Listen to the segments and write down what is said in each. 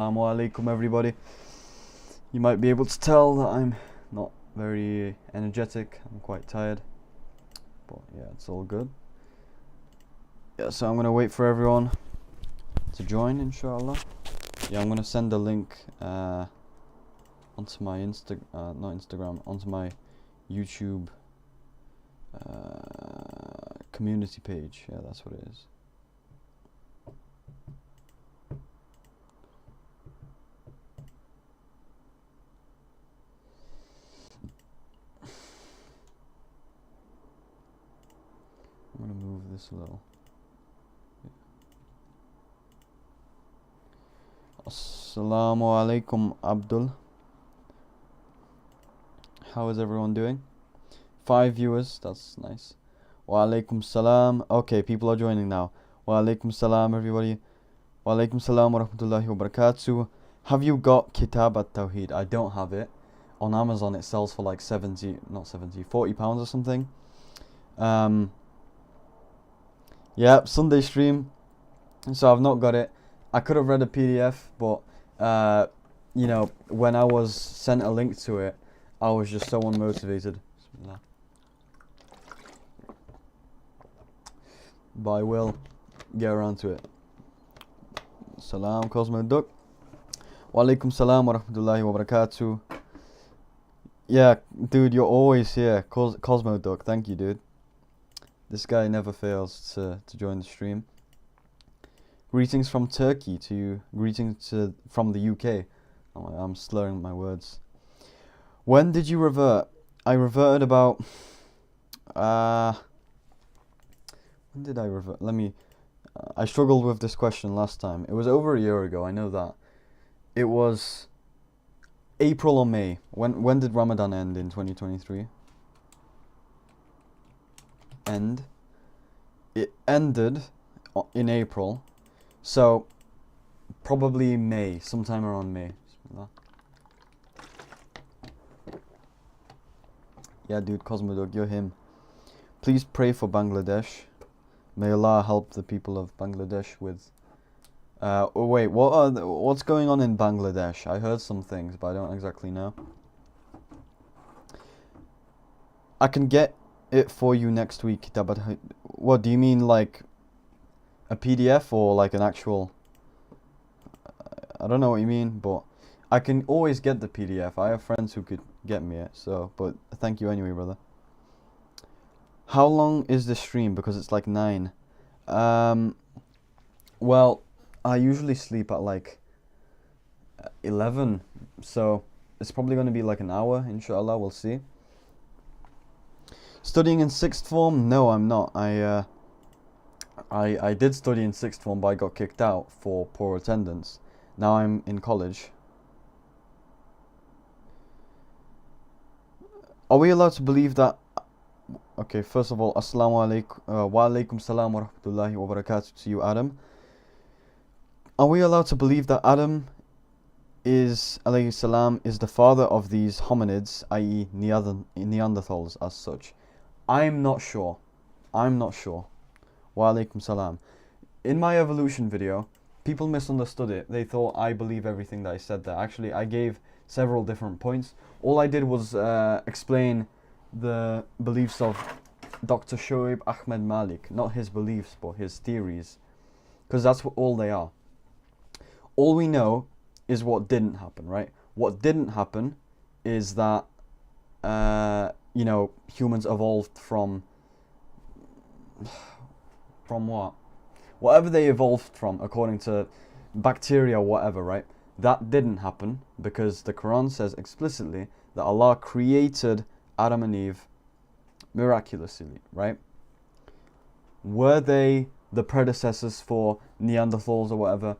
Assalamu alaikum everybody. You might be able to tell that I'm not very energetic. I'm quite tired. But yeah, it's all good. Yeah, so I'm gonna wait for everyone to join, inshallah. Yeah, I'm gonna send a link onto my onto my YouTube community page. Yeah, that's what it is. I'm gonna move this a little. Assalamu alaikum, Abdul. How is everyone doing? 5 viewers, that's nice. Wa alaikum salam. Okay, people are joining now. Wa alaikum salam, everybody. Wa alaikum salam wa rahmatullahi wa barakatuh. Have you got Kitab at-Tawheed? I don't have it. On Amazon it sells for like 40 pounds or something. Yeah, Sunday stream. So I've not got it. I could have read a PDF, but you know, when I was sent a link to it, I was just so unmotivated. But I will get around to it. Salam, Cosmo Duck. Wa alaikum salam wa rahmatullahi wa barakatuh. Yeah, dude, you're always here. Cosmo Duck, thank you, dude. This guy never fails to join the stream. Greetings from Turkey to you. Greetings from the UK. I'm slurring my words. When did you revert? I reverted about... when did I revert? I struggled with this question last time. It was over a year ago, I know that. It was April or May. When did Ramadan end in 2023? It ended in April. So, probably May, sometime around May. Yeah, dude, Cosmodog, you're him. Please pray for Bangladesh. May Allah help the people of Bangladesh with... oh wait, what's going on in Bangladesh? I heard some things, but I don't exactly know. I can get it for you next week. What, do you mean like a PDF or like an actual... I don't know what you mean, but I can always get the PDF. I have friends who could get me it, so, but thank you anyway, brother. How long is the stream? Because it's like 9. Well, I usually sleep at like 11, so it's probably going to be like an hour, inshallah, we'll see. Studying in 6th form? No, I'm not. I did study in 6th form, but I got kicked out for poor attendance. Now I'm in college. Are we allowed to believe that... Okay, first of all, assalamu alaikum, wa alaikum salam wa rahmatullahi wa barakatuh to you, Adam. Are we allowed to believe that Adam alayhi salam, is the father of these hominids, i.e. Neanderthals as such? I'm not sure. Wa alaikum salam. In my evolution video, people misunderstood it. They thought I believe everything that I said there. Actually, I gave several different points. All I did was explain the beliefs of Dr. Shoaib Ahmed Malik. Not his beliefs, but his theories. Because that's all they are. All we know is what didn't happen, right? What didn't happen is that, you know, humans evolved from what? Whatever they evolved from, according to bacteria or whatever, right? That didn't happen because the Quran says explicitly that Allah created Adam and Eve miraculously, right? Were they the predecessors for Neanderthals or whatever?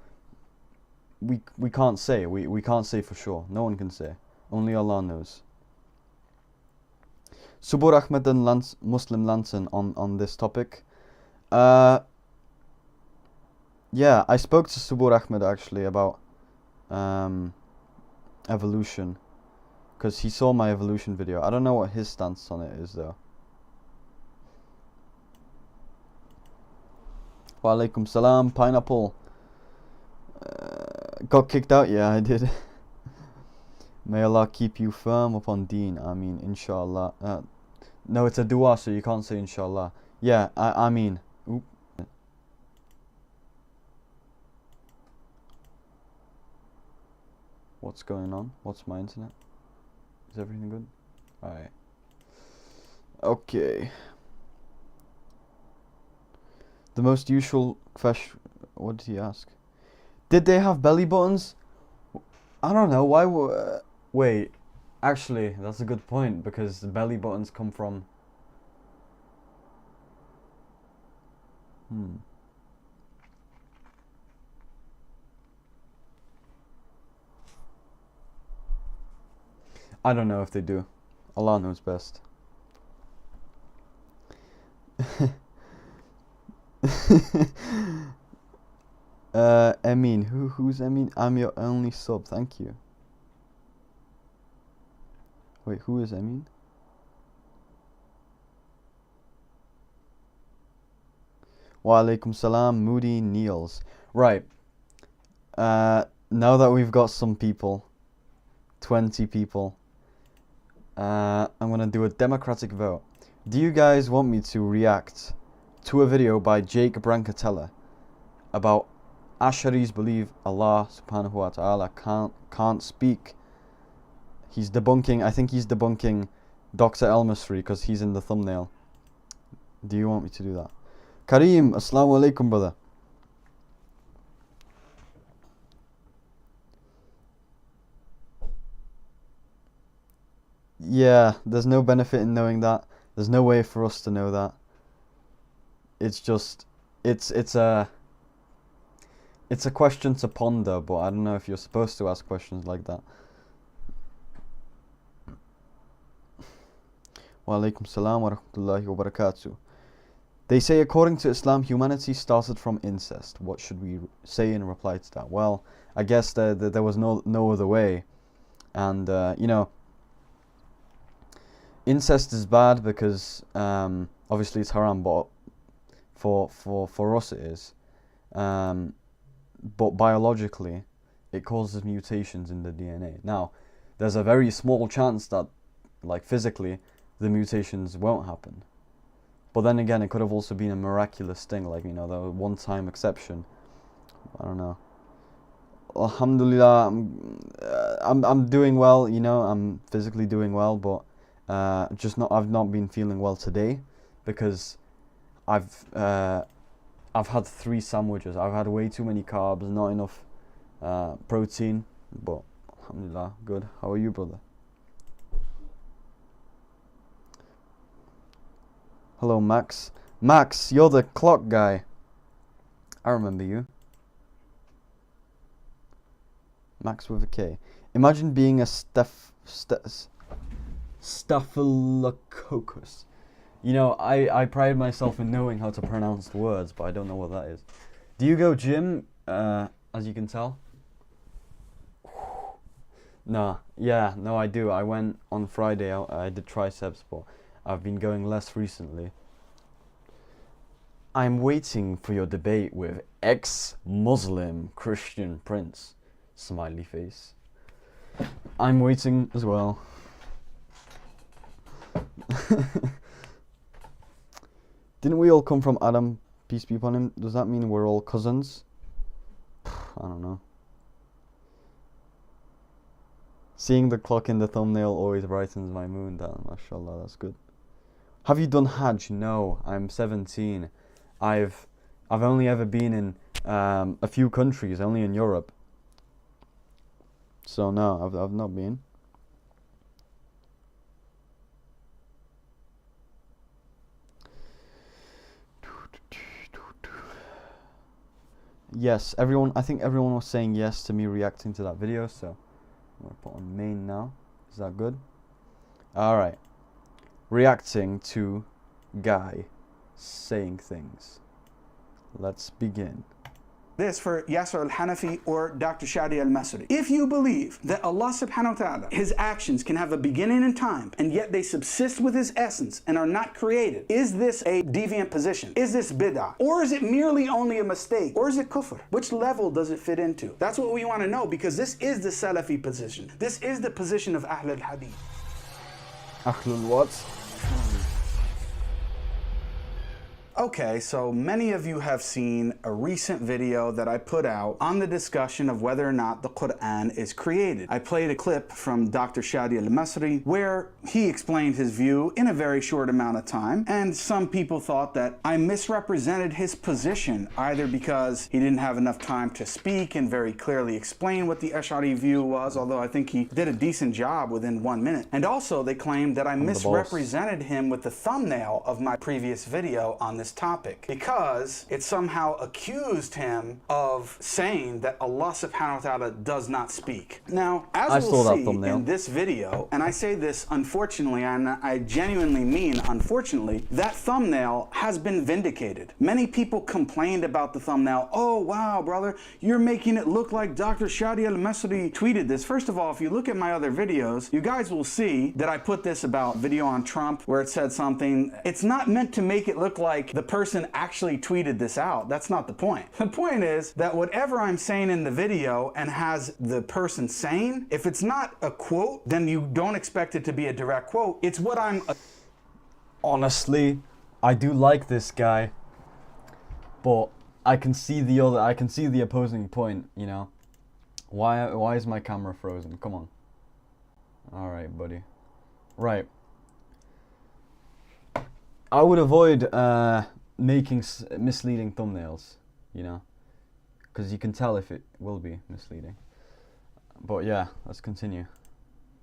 We can't say. We can't say for sure. No one can say. Only Allah knows. Subur Ahmed and Muslim Lanson on this topic. Yeah, I spoke to Subur Ahmed actually about evolution, because he saw my evolution video. I don't know what his stance on it is though. Wa alaikum salam, pineapple. Got kicked out? Yeah, I did. May Allah keep you firm upon deen. I mean, inshallah. No, it's a dua, so you can't say inshallah. Yeah, I mean. Oop. What's going on? What's my internet? Is everything good? Alright. Okay. The most usual question. What did he ask? Did they have belly buttons? I don't know. Why would. Wait. Actually, that's a good point because the belly buttons come from. I don't know if they do. Allah knows best. Emin, who's Emin? I'm your only sub, thank you. Wait, who is Emin? Wa alaikum salam, Moody Niels. Right. Now that we've got some people, 20 people, I'm gonna do a democratic vote. Do you guys want me to react to a video by Jake Brancatella about Asharis believe Allah subhanahu wa ta'ala can't speak? He's debunking, I think he's debunking Dr. El-Masri because he's in the thumbnail. Do you want me to do that? Kareem, assalamu alaikum, brother. Yeah, there's no benefit in knowing that. There's no way for us to know that. It's just, it's a question to ponder, but I don't know if you're supposed to ask questions like that. Wa alaikum salam wa rahmatullahi wa barakatuh. They say according to Islam, humanity started from incest. What should we say in reply to that? Well, I guess there was no other way. And, you know, incest is bad because obviously it's haram, but for us it is. But biologically, it causes mutations in the DNA. Now, there's a very small chance that, like physically, the mutations won't happen. But then again, it could have also been a miraculous thing, like, you know, the one-time exception. I don't know. Alhamdulillah, I'm doing well, you know, I'm physically doing well, but I've not been feeling well today because I've had 3 sandwiches. I've had way too many carbs, not enough protein, but alhamdulillah, good. How are you, brother? Hello, Max. Max, you're the clock guy. I remember you. Max with a K. Imagine being a staphylococcus. You know, I pride myself in knowing how to pronounce the words, but I don't know what that is. Do you go gym, as you can tell? No, I do. I went on Friday, I did triceps, but I've been going less recently. I'm waiting for your debate with ex-Muslim Christian Prince. Smiley face. I'm waiting as well. Didn't we all come from Adam, peace be upon him? Does that mean we're all cousins? I don't know. Seeing the clock in the thumbnail always brightens my mood. Mashallah, that's good. Have you done Hajj? No, I'm 17. I've only ever been in a few countries, only in Europe. So no, I've not been. Yes, I think everyone was saying yes to me reacting to that video, so I'm going to put on main now. Is that good? Alright. Reacting to Guy saying things. Let's begin. This for Yasser al-Hanafi or Dr. Shadi al-Masri. If you believe that Allah subhanahu wa ta'ala, his actions can have a beginning in time, and yet they subsist with his essence and are not created, is this a deviant position? Is this bid'ah? Or is it merely only a mistake? Or is it kufr? Which level does it fit into? That's what we want to know, because this is the Salafi position. This is the position of Ahl al-Hadith. Ahlul what? Okay, so many of you have seen a recent video that I put out on the discussion of whether or not the Quran is created. I played a clip from Dr. Shadi al-Masri where he explained his view in a very short amount of time, and some people thought that I misrepresented his position, either because he didn't have enough time to speak and very clearly explain what the Ash'ari view was, although I think he did a decent job within 1 minute. And also they claimed that I misrepresented him with the thumbnail of my previous video on this topic, because it somehow accused him of saying that Allah subhanahu wa ta'ala does not speak. Now, as we'll see in this video, and I say this unfortunately, and I genuinely mean unfortunately, that thumbnail has been vindicated. Many people complained about the thumbnail. Oh wow, brother, you're making it look like Dr. Shadi al-Masri tweeted this. First of all, if you look at my other videos, you guys will see that I put this about video on Trump where it said something. It's not meant to make it look like the person actually tweeted this out. That's not the point. The point is that whatever I'm saying in the video and has the person saying, if it's not a quote, then you don't expect it to be a direct quote. It's what I'm... Honestly, I do like this guy, but I can see the opposing point, you know. Why is my camera frozen? Come on. All right, buddy. Right. I would avoid making misleading thumbnails, you know, because you can tell if it will be misleading. But yeah, let's continue.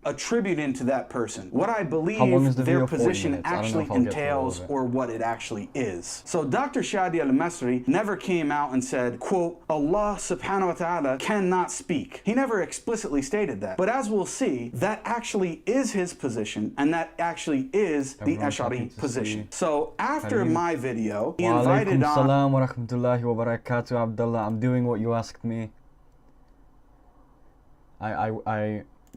Attributing to that person what I believe their position actually entails or what it actually is. So Dr. Shadi al-Masri never came out and said, quote, Allah subhanahu wa ta'ala cannot speak. He never explicitly stated that. But as we'll see, that actually is his position, and that actually is the Ash'ari position. So after my video, he invited on... Salam wa rahmatullahi wa barakatuh, Abdullah. I'm doing what you asked me.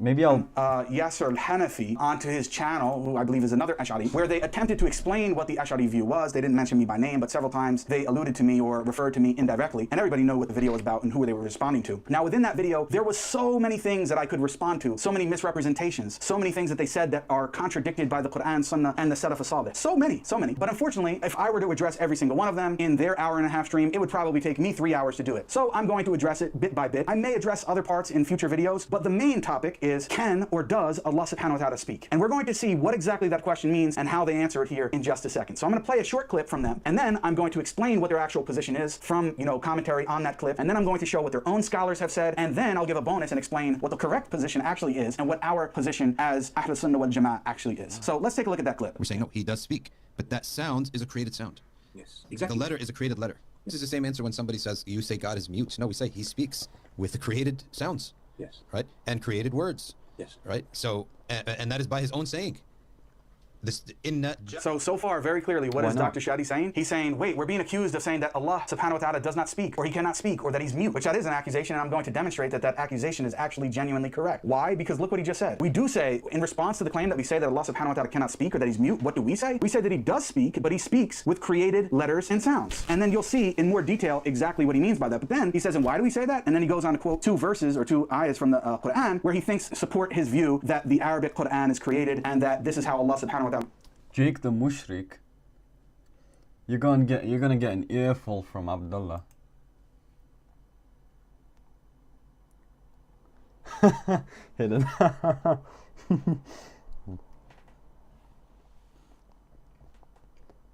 Maybe I'll... Yasser al-Hanafi onto his channel, who I believe is another Ash'ari, where they attempted to explain what the Ash'ari view was. They didn't mention me by name, but several times they alluded to me or referred to me indirectly, and everybody knew what the video was about and who they were responding to. Now, within that video, there was so many things that I could respond to, so many misrepresentations, so many things that they said that are contradicted by the Quran, Sunnah, and the Salaf as-Salih. So many. But unfortunately, if I were to address every single one of them in their hour-and-a-half stream, it would probably take me 3 hours to do it. So I'm going to address it bit by bit. I may address other parts in future videos, but the main topic is, can or does Allah subhanahu wa ta'ala speak? And we're going to see what exactly that question means and how they answer it here in just a second. So I'm going to play a short clip from them, and then I'm going to explain what their actual position is from, you know, commentary on that clip, and then I'm going to show what their own scholars have said, and then I'll give a bonus and explain what the correct position actually is and what our position as Ahl Sunnah wal Jama'ah actually is. So let's take a look at that clip. We're saying, no, he does speak, but that sound is a created sound. Yes, exactly. The letter is a created letter. This is the same answer when somebody says, you say God is mute. No, we say he speaks with the created sounds. Yes. Right? And created words. Yes. Right? So, and that is by his own saying. This So far, very clearly, what is Dr. Shadi saying? He's saying, wait, we're being accused of saying that Allah subhanahu wa ta'ala does not speak, or he cannot speak, or that he's mute, which that is an accusation, and I'm going to demonstrate that that accusation is actually genuinely correct. Why? Because look what he just said. We do say, in response to the claim that we say that Allah subhanahu wa ta'ala cannot speak, or that he's mute, what do we say? We say that he does speak, but he speaks with created letters and sounds. And then you'll see in more detail exactly what he means by that. But then he says, and why do we say that? And then he goes on to quote 2 verses or 2 ayahs from the Quran, where he thinks support his view that the Arabic Quran is created, and that this is how Allah subhanahu wa ta'ala... Jake the Mushrik, you're gonna get an earful from Abdullah. Hidden.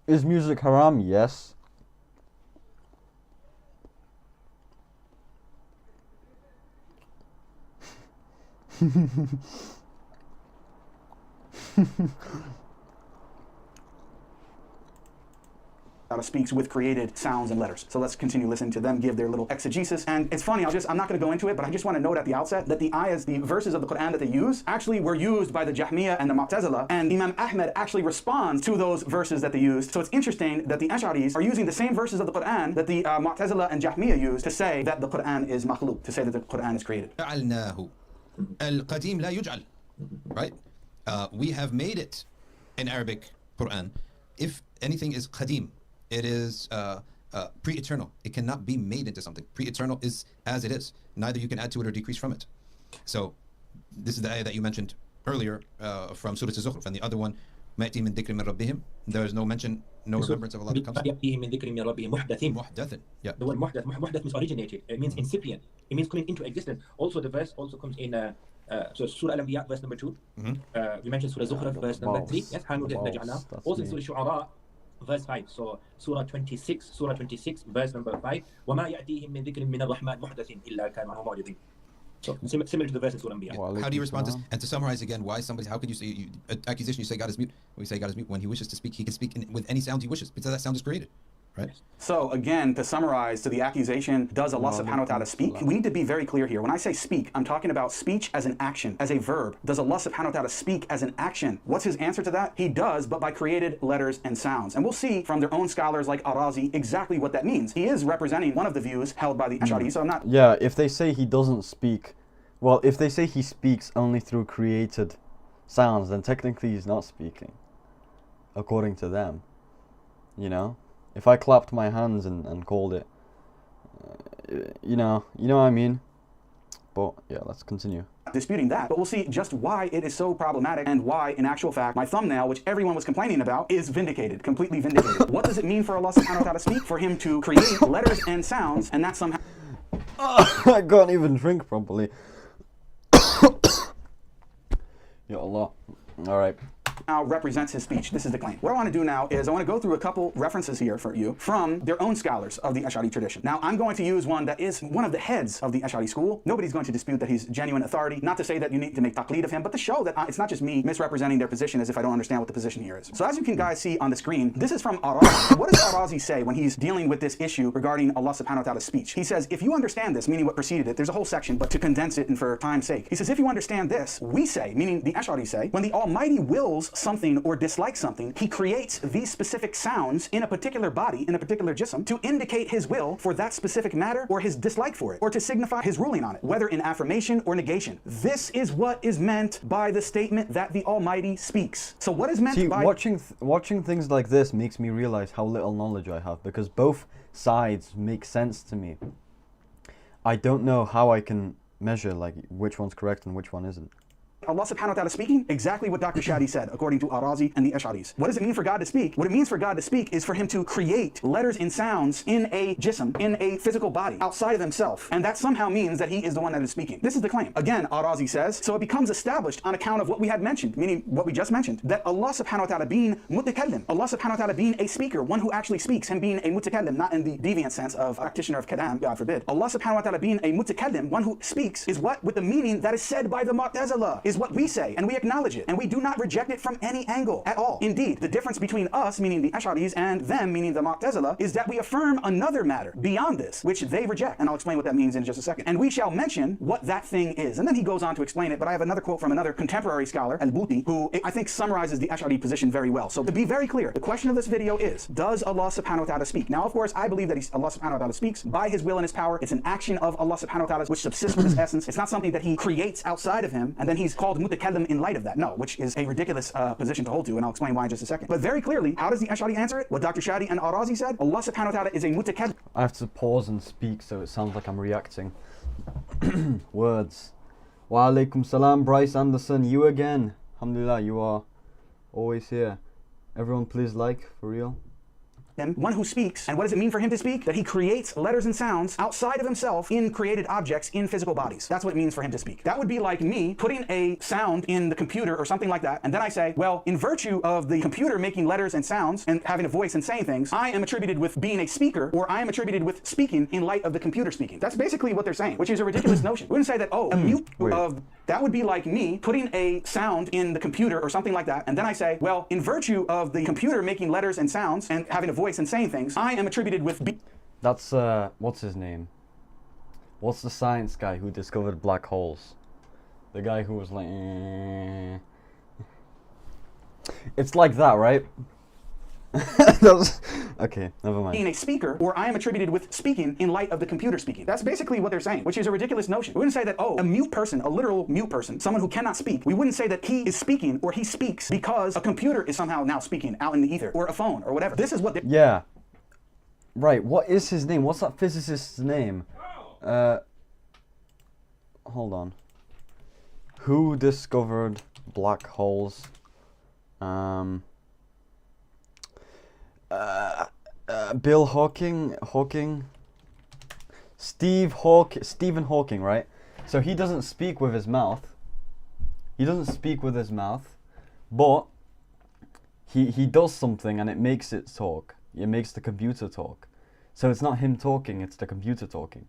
Is music haram? Yes. ta'ala speaks with created sounds and letters. So let's continue listening to them give their little exegesis. And it's funny, I'm not going to go into it, but I just want to note at the outset that the ayahs, the verses of the Quran that they use, actually were used by the Jahmiyyah and the Mu'tazila, and Imam Ahmed actually responds to those verses that they used. So it's interesting that the Ash'aris are using the same verses of the Quran that the Mu'tazila and Jahmiyyah used to say that the Quran is makhluq, to say that the Quran is created. القديم لا يجعل. Right? We have made it in Arabic Quran. If anything is qadim, it is pre-eternal. It cannot be made into something. Pre-eternal is as it is. Neither you can add to it or decrease from it. So this is the ayah that you mentioned earlier from Surah Al-Zukhruf, and the other one, ما يأتي من ذكر من ربهم. There is no mention, no remembrance of Allah that comes. يأتي من ذكر من ربهم محدث. Yeah. The word محدث means originated. It means incipient. It means coming into existence. Also, the verse also comes in so Surah Al-Anbiya, verse number 2. We mentioned Surah Zukhruf, verse number 3. Yes, also in Surah Shu'ara, verse 5. So Surah 26, verse number 5. وما يأتيهم من ذكر من الرحمن محدث إلا كان عنه معرضين. So similar to the verse in Surah Al-Anbiya. How do you respond to this? And to summarize again, why somebody? How could you say accusation? You say God is mute. We say God is mute. When He wishes to speak, He can speak with any sound He wishes, because that sound is created. Right? So again, to summarize to the accusation, does Allah subhanahu wa ta'ala speak? We need to be very clear here. When I say speak, I'm talking about speech as an action, as a verb. Does Allah subhanahu wa ta'ala speak as an action? What's his answer to that? He does, but by created letters and sounds. And we'll see from their own scholars like Arazi exactly what that means. He is representing one of the views held by the Ash'ari, so I'm not... Yeah, if they say he doesn't speak, well, if they say he speaks only through created sounds, then technically he's not speaking, according to them. You know? If I clapped my hands and called it, you know what I mean? But yeah, let's continue. Disputing that, but we'll see just why it is so problematic and why, in actual fact, my thumbnail, which everyone was complaining about, is vindicated, completely vindicated. What does it mean for Allah subhanahu wa ta'ala to speak? For him to create letters and sounds, and that somehow... I can't even drink properly. Ya Allah. Alright. Now represents his speech. This is the claim. What I want to do now is I want to go through a couple references here for you from their own scholars of the Ash'ari tradition. Now I'm going to use one that is one of the heads of the Ash'ari school. Nobody's going to dispute that he's genuine authority. Not to say that you need to make taqleed of him, but to show that it's not just me misrepresenting their position as if I don't understand what the position here is. So as you can guys see on the screen, this is from Arazi. What does Arazi say when he's dealing with this issue regarding Allah subhanahu wa ta'ala's speech? He says, if you understand this, meaning what preceded it, there's a whole section, but to condense it and for time's sake. He says, if you understand this, we say, meaning the Ash'ari say, when the Almighty wills something or dislikes something, he creates these specific sounds in a particular body, in a particular jism, to indicate his will for that specific matter or his dislike for it, or to signify his ruling on it, whether in affirmation or negation. This is what is meant by the statement that the Almighty speaks. So what is meant by... watching things like this makes me realize how little knowledge I have, because both sides make sense to me. I don't know how I can measure like which one's correct and which one isn't. Allah subhanahu wa ta'ala speaking? Exactly what Dr. Shadi said, according to Arazi and the Ash'aris. What does it mean for God to speak? What it means for God to speak is for him to create letters and sounds in a jism, in a physical body, outside of himself. And that somehow means that he is the one that is speaking. This is the claim. Again, Arazi says, so it becomes established on account of what we had mentioned, meaning what we just mentioned, that Allah subhanahu wa ta'ala being mutakallim, Allah subhanahu wa ta'ala being a speaker, one who actually speaks, him being a mutakallim, not in the deviant sense of practitioner of kalam, God forbid. Allah subhanahu wa ta'ala being a mutakallim, one who speaks, is what with the meaning that is said by the Mu'tazila, is what we say, and we acknowledge it, and we do not reject it from any angle at all. Indeed, the difference between us, meaning the Ash'aris, and them, meaning the Mu'tazila, is that we affirm another matter beyond this, which they reject, and I'll explain what that means in just a second. And we shall mention what that thing is. And then he goes on to explain it, but I have another quote from another contemporary scholar, Al-Buti, who I think summarizes the Ash'ari position very well. So to be very clear, the question of this video is, does Allah subhanahu wa ta'ala speak? Now, of course, I believe that Allah subhanahu wa ta'ala speaks by his will and his power. It's an action of Allah subhanahu wa ta'ala which subsists with his essence. It's not something that he creates outside of him, and then he's called mutakallim in light of that. No, which is a ridiculous position to hold to, and I'll explain why in just a second. But very clearly, how does the Ash'ari answer it? What Dr. Shadi and Arazi said, Allah subhanahu wa ta'ala is a mutakallim. I have to pause and speak so it sounds like I'm reacting. Words. Wa alaikum salam, Bryce Anderson, you again. Alhamdulillah, you are always here. Everyone please like, for real. One who speaks. And what does it mean for him to speak? That he creates letters and sounds outside of himself in created objects in physical bodies. That's what it means for him to speak. That would be like me putting a sound in the computer or something like that, and then I say, well, in virtue of the computer making letters and sounds and having a voice and saying things, I am attributed with being a speaker, or I am attributed with speaking in light of the computer speaking. That's basically what they're saying, which is a ridiculous notion. We wouldn't say that, oh, a mute of... That would be like me putting a sound in the computer or something like that, and then I say, well, in virtue of the computer making letters and sounds and having a voice and saying things, I am attributed with That's, what's his name? What's the science guy who discovered black holes? The guy who was like, It's like that, right? Okay, never mind. being a speaker, or I am attributed with speaking in light of the computer speaking. That's basically what they're saying, which is a ridiculous notion. We wouldn't say that, oh, a mute person, a literal mute person, someone who cannot speak, we wouldn't say that he is speaking or he speaks because a computer is somehow now speaking out in the ether, or a phone, or whatever. This is what Yeah. Right, what is his name? What's that physicist's name? Hold on. Who discovered black holes? Bill Hawking? Stephen Hawking, right? So he doesn't speak with his mouth. But he does something and it makes it talk. It makes the computer talk. So it's not him talking, it's the computer talking.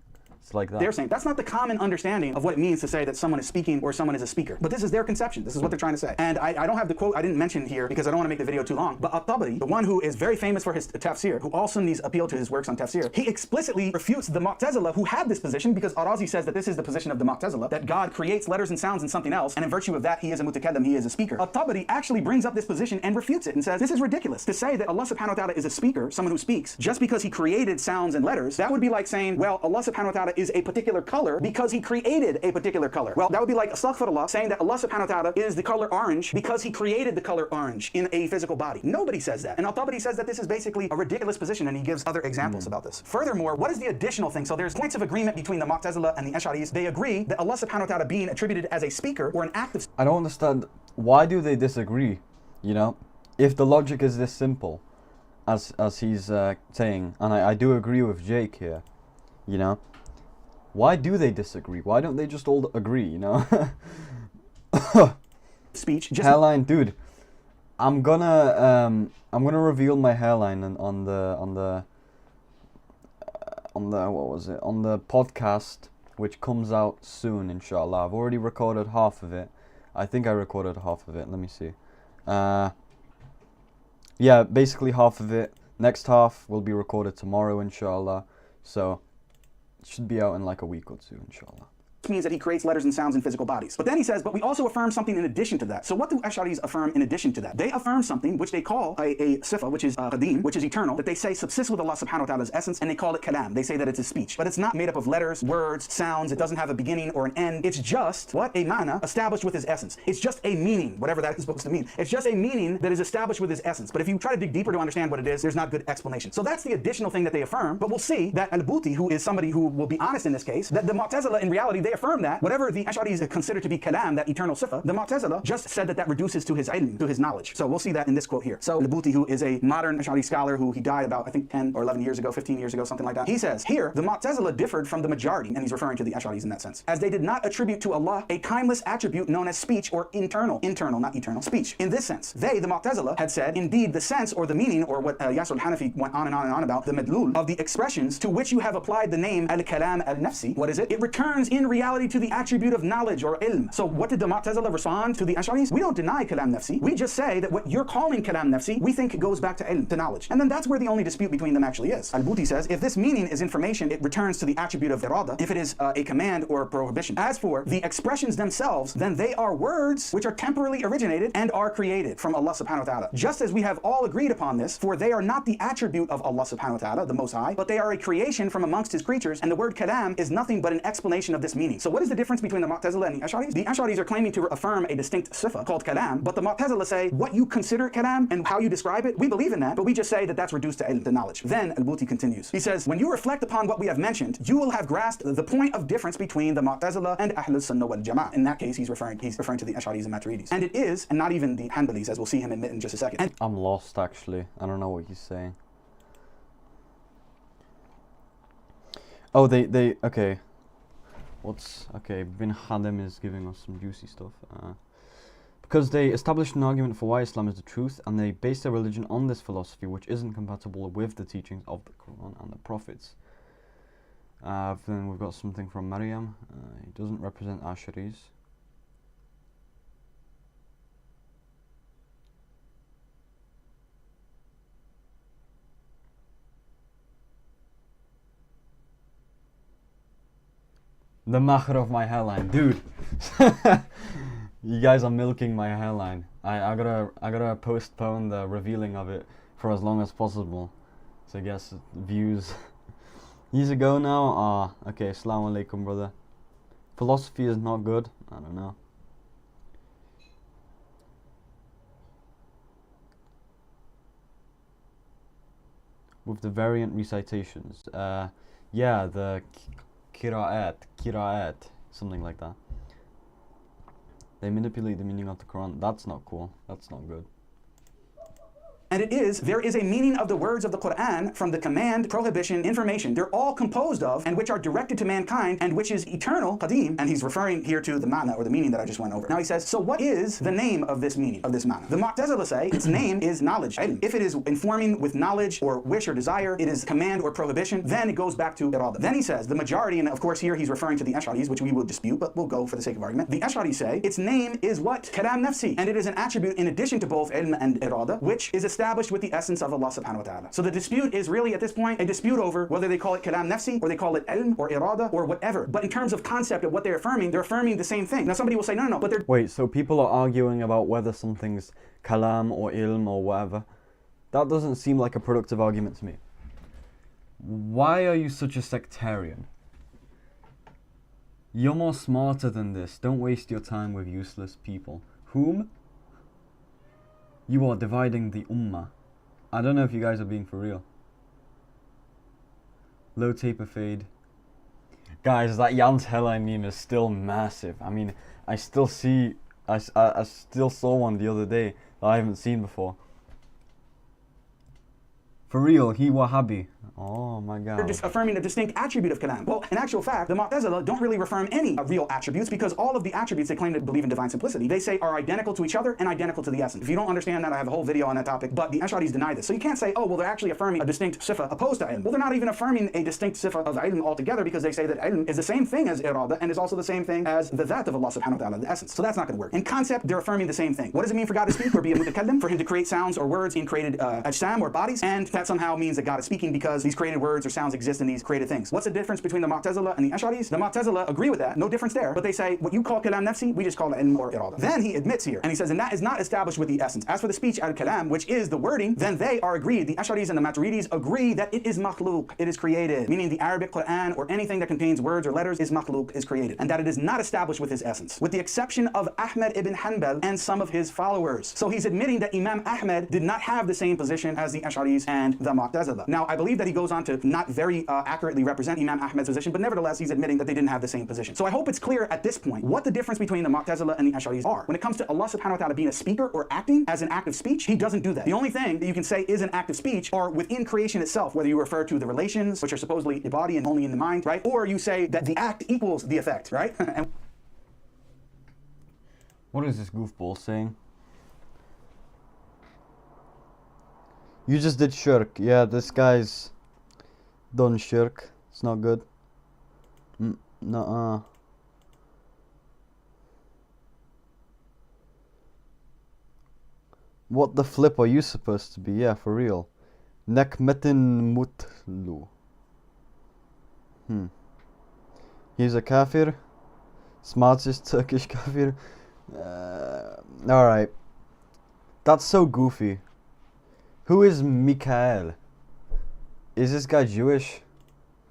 It's like that. they're saying. That's not the common understanding of what it means to say that someone is speaking or someone is a speaker. But this is their conception. This is what they're trying to say. And I don't have the quote, I didn't mention here because I don't want to make the video too long. But At-Tabari, the one who is very famous for his tafsir, who all Sunnis appeal to his works on tafsir, he explicitly refutes the Mu'tazila who had this position, because Arazi says that this is the position of the Mu'tazila, that God creates letters and sounds in something else, and in virtue of that, he is a mutakallim, he is a speaker. At-Tabari actually brings up this position and refutes it and says, this is ridiculous. To say that Allah subhanahu wa ta'ala is a speaker, someone who speaks, just because he created sounds and letters, that would be like saying, well, Allah subhanahu wa ta'ala is a particular color because he created a particular color. Well, that would be like, astaghfirullah, saying that Allah subhanahu wa ta'ala is the color orange because he created the color orange in a physical body. Nobody says that. And Al-Tabari says that this is basically a ridiculous position, and he gives other examples about this. Furthermore, what is the additional thing? So there's points of agreement between the Mu'tazila and the Ash'aris. They agree that Allah subhanahu wa ta'ala being attributed as a speaker or an active... I don't understand. Why do they disagree? You know? If the logic is this simple, as he's saying, and I do agree with Jake here, you know? Why do they disagree? Why don't they just all agree, you know? speech. Hairline, dude. I'm gonna reveal my hairline on the what was it? On the podcast, which comes out soon, inshallah. I've already recorded half of it. I think I recorded half of it. Let me see. Yeah, basically half of it. Next half will be recorded tomorrow, inshallah. So it should be out in like a week or two, inshallah. Means that he creates letters and sounds in physical bodies. But then he says, but we also affirm something in addition to that. So what do Ash'aris affirm in addition to that? They affirm something which they call a sifa, which is qadim, which is eternal, that they say subsists with Allah subhanahu wa ta'ala's essence, and they call it kalam. They say that it's his speech. But it's not made up of letters, words, sounds. It doesn't have a beginning or an end. It's just, what? A ma'na established with his essence. It's just a meaning, whatever that is supposed to mean. It's just a meaning that is established with his essence. But if you try to dig deeper to understand what it is, there's not good explanation. So that's the additional thing that they affirm. But we'll see that Al-Buti, who is somebody who will be honest in this case, that the Mu'tazila in reality, they affirm that whatever the Ash'aris consider to be kalam, that eternal sifa, the Mu'tazila just said that reduces to his ilm, to his knowledge. So we'll see that in this quote here. So Al-Buti, who is a modern Ash'ari scholar who he died about, I think 10 or 11 years ago, 15 years ago, something like that. He says, here, the Mu'tazila differed from the majority, and he's referring to the Ash'aris in that sense, as they did not attribute to Allah a timeless attribute known as speech or internal, not eternal, speech. In this sense, they, the Mu'tazila, had said, indeed, the sense or the meaning, or what Yasir al-Hanafi went on and on and on about, the madlul of the expressions to which you have applied the name al-kalam al-nafsi, what is it? It returns in reality to the attribute of knowledge or ilm. So what did the Mu'tazila respond to the Ash'aris? We don't deny kalam nafsi. We just say that what you're calling kalam nafsi, we think goes back to ilm, to knowledge. And then that's where the only dispute between them actually is. Al-Buti says, if this meaning is information, it returns to the attribute of irada, if it is a command or a prohibition. As for the expressions themselves, then they are words which are temporally originated and are created from Allah subhanahu wa ta'ala. Just as we have all agreed upon this, for they are not the attribute of Allah subhanahu wa ta'ala, the Most High, but they are a creation from amongst his creatures, and the word kalam is nothing but an explanation of this meaning. So what is the difference between the Mu'tazila and the Ash'aris? The Ash'aris are claiming to affirm a distinct sifa called kalam, but the Mu'tazila say what you consider kalam and how you describe it, we believe in that, but we just say that that's reduced to ilm, to knowledge. Then Al-Buti continues. He says, when you reflect upon what we have mentioned, you will have grasped the point of difference between the Mu'tazila and Ahlus Sunnah wal Jama'ah. In that case, he's referring to the Ash'aris and Maturidis. And it is, and not even the Hanbalis, as we'll see him admit in just a second. And I'm lost, actually. I don't know what he's saying. Oh, okay. Okay, Bin Hadim is giving us some juicy stuff. Because they established an argument for why Islam is the truth, and they base their religion on this philosophy, which isn't compatible with the teachings of the Quran and the prophets. Then we've got something from Maryam. He doesn't represent Ash'aris. The mahr of my hairline, dude. You guys are milking my hairline. I gotta postpone the revealing of it for as long as possible, so I guess views. Years ago now. Okay. Assalamu alaikum, brother. Philosophy is not good. I don't know. With the variant recitations, yeah, the Qira'at, something like that. They manipulate the meaning of the Quran. That's not cool. That's not good. And there is a meaning of the words of the Quran from the command, prohibition, information. They're all composed of and which are directed to mankind and which is eternal, qadim. And he's referring here to the ma'na or the meaning that I just went over. Now he says, so what is the name of this meaning, of this ma'na? The Mu'tazila say its name is knowledge, ilm. If it is informing with knowledge or wish or desire, it is command or prohibition, then it goes back to irada. Then he says, the majority, and of course here he's referring to the Ash'aris, which we will dispute, but we'll go for the sake of argument. The Ash'aris say its name is what? Kalam nafsi. And it is an attribute in addition to both ilm and irada, which is established with the essence of Allah subhanahu wa ta'ala. So the dispute is really at this point a dispute over whether they call it kalam nafsi or they call it ilm or irada or whatever. But in terms of concept of what they're affirming the same thing. Now somebody will say, no, but they're... Wait, so people are arguing about whether something's kalam or ilm or whatever. That doesn't seem like a productive argument to me. Why are you such a sectarian? You're more smarter than this. Don't waste your time with useless people. Whom? You are dividing the ummah. I don't know if you guys are being for real. Low taper fade. Guys, that Jan's hairline meme is still massive. I mean, I still saw one the other day that I haven't seen before. For real, he Wahhabi. Oh my God. They're just affirming a distinct attribute of kalam. Well, in actual fact, the Mu'tazila don't really affirm any real attributes because all of the attributes they claim to believe in divine simplicity, they say are identical to each other and identical to the essence. If you don't understand that, I have a whole video on that topic, but the Ash'aris deny this. So you can't say, oh, well, they're actually affirming a distinct sifa opposed to ilm. Well, they're not even affirming a distinct sifa of ilm altogether because they say that ilm is the same thing as irada and is also the same thing as the that of Allah subhanahu wa ta'ala, the essence. So that's not going to work. In concept, they're affirming the same thing. What does it mean for God to speak or be a mutakallim? For him to create sounds or words in created ajsam or bodies, and that somehow means that God is speaking because these created words or sounds exist in these created things. What's the difference between the Mu'tazila and the Ash'aris? The Mu'tazila agree with that, no difference there, but they say what you call kalam nafsi, we just call it ilm or irada. Then he admits here, and he says, and that is not established with the essence. As for the speech al-kalam, which is the wording, then they are agreed, the Ash'aris and the Maturidis agree that it is makhluq, it is created, meaning the Arabic Quran or anything that contains words or letters is makhluq, is created, and that it is not established with his essence, with the exception of Ahmed ibn Hanbal and some of his followers. So he's admitting that Imam Ahmed did not have the same position as the Ash'aris and the Mu'tazila. Now, I believe that he goes on to not very accurately represent Imam Ahmed's position, but nevertheless, he's admitting that they didn't have the same position. So I hope it's clear at this point what the difference between the Mu'tazila and the Ash'aris are. When it comes to Allah subhanahu wa ta'ala being a speaker or acting as an act of speech, he doesn't do that. The only thing that you can say is an act of speech are within creation itself, whether you refer to the relations, which are supposedly the body and only in the mind, right? Or you say that the act equals the effect, right? And what is this goofball saying? You just did shirk. Yeah, this guy's done shirk. It's not good. Nuh-uh. What the flip are you supposed to be? Yeah, for real. Nekmetin mutlu. He's a kafir. Smartest Turkish kafir. Alright. That's so goofy. Who is Mikael? Is this guy Jewish?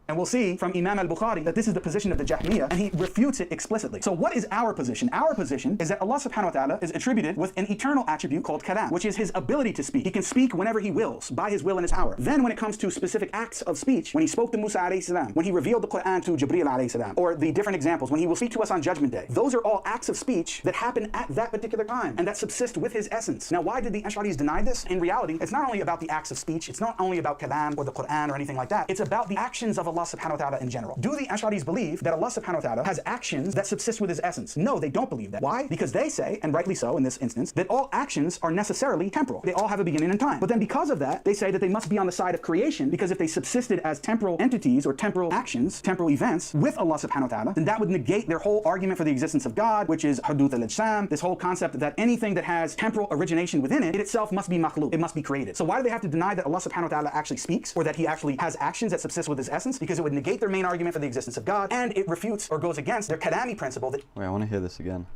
And we'll see from Imam al-Bukhari that this is the position of the Jahmiyyah, and he refutes it explicitly. So what is our position? Our position is that Allah subhanahu wa ta'ala is attributed with an eternal attribute called kalam, which is his ability to speak. He can speak whenever he wills, by his will and his power. Then when it comes to specific acts of speech, when he spoke to Musa alayhi salam, when he revealed the Quran to Jibreel alayhi salam, or the different examples, when he will speak to us on Judgment Day, those are all acts of speech that happen at that particular time, and that subsist with his essence. Now why did the Ash'aris deny this? In reality, it's not only about the acts of speech, it's not only about kalam or the Quran or anything like that, it's about the actions of Allah subhanahu wa ta'ala in general. Do the Ash'aris believe that Allah subhanahu wa ta'ala has actions that subsist with his essence? No, they don't believe that. Why? Because they say, and rightly so in this instance, that all actions are necessarily temporal. They all have a beginning and time. But then because of that, they say that they must be on the side of creation, because if they subsisted as temporal entities or temporal actions, temporal events with Allah subhanahu wa ta'ala, then that would negate their whole argument for the existence of God, which is huduth al-ajsam, this whole concept that anything that has temporal origination within it, it itself must be makhluq, it must be created. So why do they have to deny that Allah subhanahu wa ta'ala actually speaks, or that he actually has actions that subsist with his essence? because it would negate their main argument for the existence of God, and it refutes or goes against their kalami principle that Wait, I want to hear this again.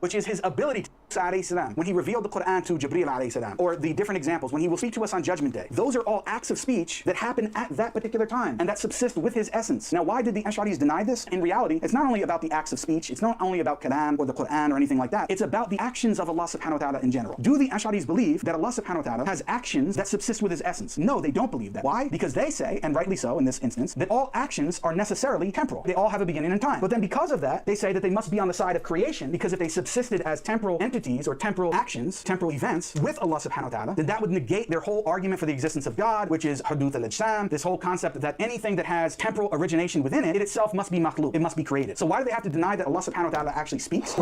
which is his ability to alayhi salam, when he revealed the Quran to Jibreel alayhi salam, or the different examples when he will speak to us on Judgment Day. Those are all acts of speech that happen at that particular time and that subsist with his essence. Now, why did the Ash'aris deny this? In reality, it's not only about the acts of speech, it's not only about kalam or the Quran or anything like that, it's about the actions of Allah subhanahu wa ta'ala in general. Do the Ash'aris believe that Allah subhanahu wa ta'ala has actions that subsist with his essence? No, they don't believe that. Why? Because they say, and rightly so in this instance, that all actions are necessarily temporal. They all have a beginning and time. But then because of that, they say that they must be on the side of creation, because if they subsisted as temporal entities or temporal actions, temporal events with Allah subhanahu wa ta'ala, then that would negate their whole argument for the existence of God, which is huduth al-ijsam, this whole concept that anything that has temporal origination within it, it itself must be makhluq, it must be created. So why do they have to deny that Allah subhanahu wa ta'ala actually speaks?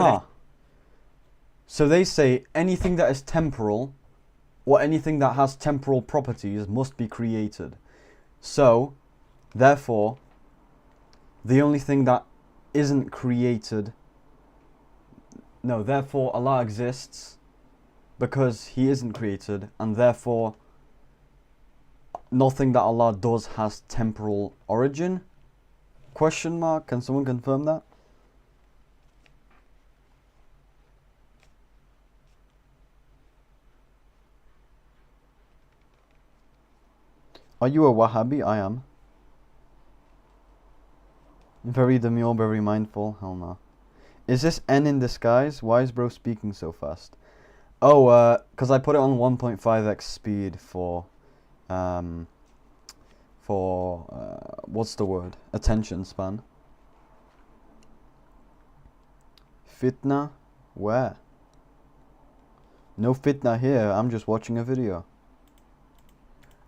So they say anything that is temporal or anything that has temporal properties must be created. So, therefore, the only thing that isn't created, no, therefore Allah exists because He isn't created, and therefore nothing that Allah does has temporal origin? Question mark? Can someone confirm that? Are you a Wahhabi? I am. Very demure, very mindful. Hell no. Is this N in disguise? Why is bro speaking so fast? Oh, because I put it on 1.5x speed for what's the word? Attention span. Fitna? Where? No fitna here, I'm just watching a video.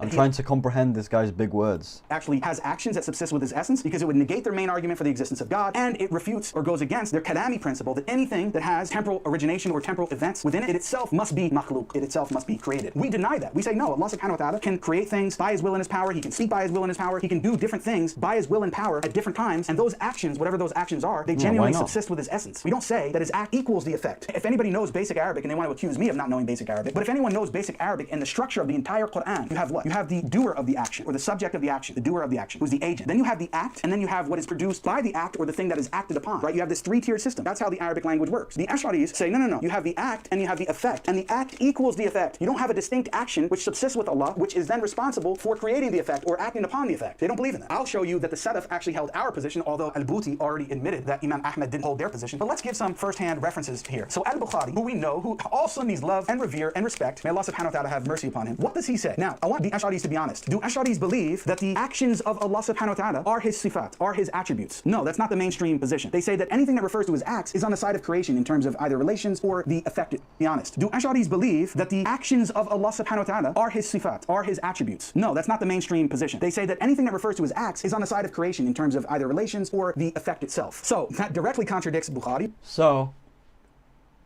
I'm trying to comprehend this guy's big words. Actually has actions that subsist with his essence, because it would negate their main argument for the existence of God, and it refutes or goes against their kalami principle that anything that has temporal origination or temporal events within it, it itself must be makhluk, it itself must be created. We deny that. We say no, Allah subhanahu wa ta'ala can create things by His will and His power, He can speak by His will and His power, He can do different things by His will and power at different times, and those actions, whatever those actions are, they genuinely subsist with His essence. We don't say that His act equals the effect. If anybody knows basic Arabic, and they want to accuse me of not knowing basic Arabic, but if anyone knows basic Arabic and the structure of the entire Quran, you have what? You have the doer of the action, or the subject of the action, the doer of the action, who's the agent. Then you have the act, and then you have what is produced by the act, or the thing that is acted upon, right? You have this three-tiered system. That's how the Arabic language works. The Ash'aris say, no. You have the act, and you have the effect, and the act equals the effect. You don't have a distinct action which subsists with Allah, which is then responsible for creating the effect, or acting upon the effect. They don't believe in that. I'll show you that the Salaf actually held our position, although Al-Buti already admitted that Imam Ahmed didn't hold their position. But let's give some first-hand references here. So Al-Bukhari, who we know, who all Sunnis love and revere and respect, may Allah subhanahu wa ta'ala have mercy upon him. What does he say? Now, I want the Ash'aris to be honest. Do Ash'aris believe that the actions of Allah subhanahu wa ta'ala are His sifat, are His attributes? No, that's not the mainstream position. They say that anything that refers to His acts is on the side of creation in terms of either relations or the effect. Be honest. Do Ash'aris believe that the actions of Allah subhanahu wa ta'ala are His sifat, are His attributes? No, that's not the mainstream position. They say that anything that refers to His acts is on the side of creation in terms of either relations or the effect itself. So that directly contradicts Bukhari. So,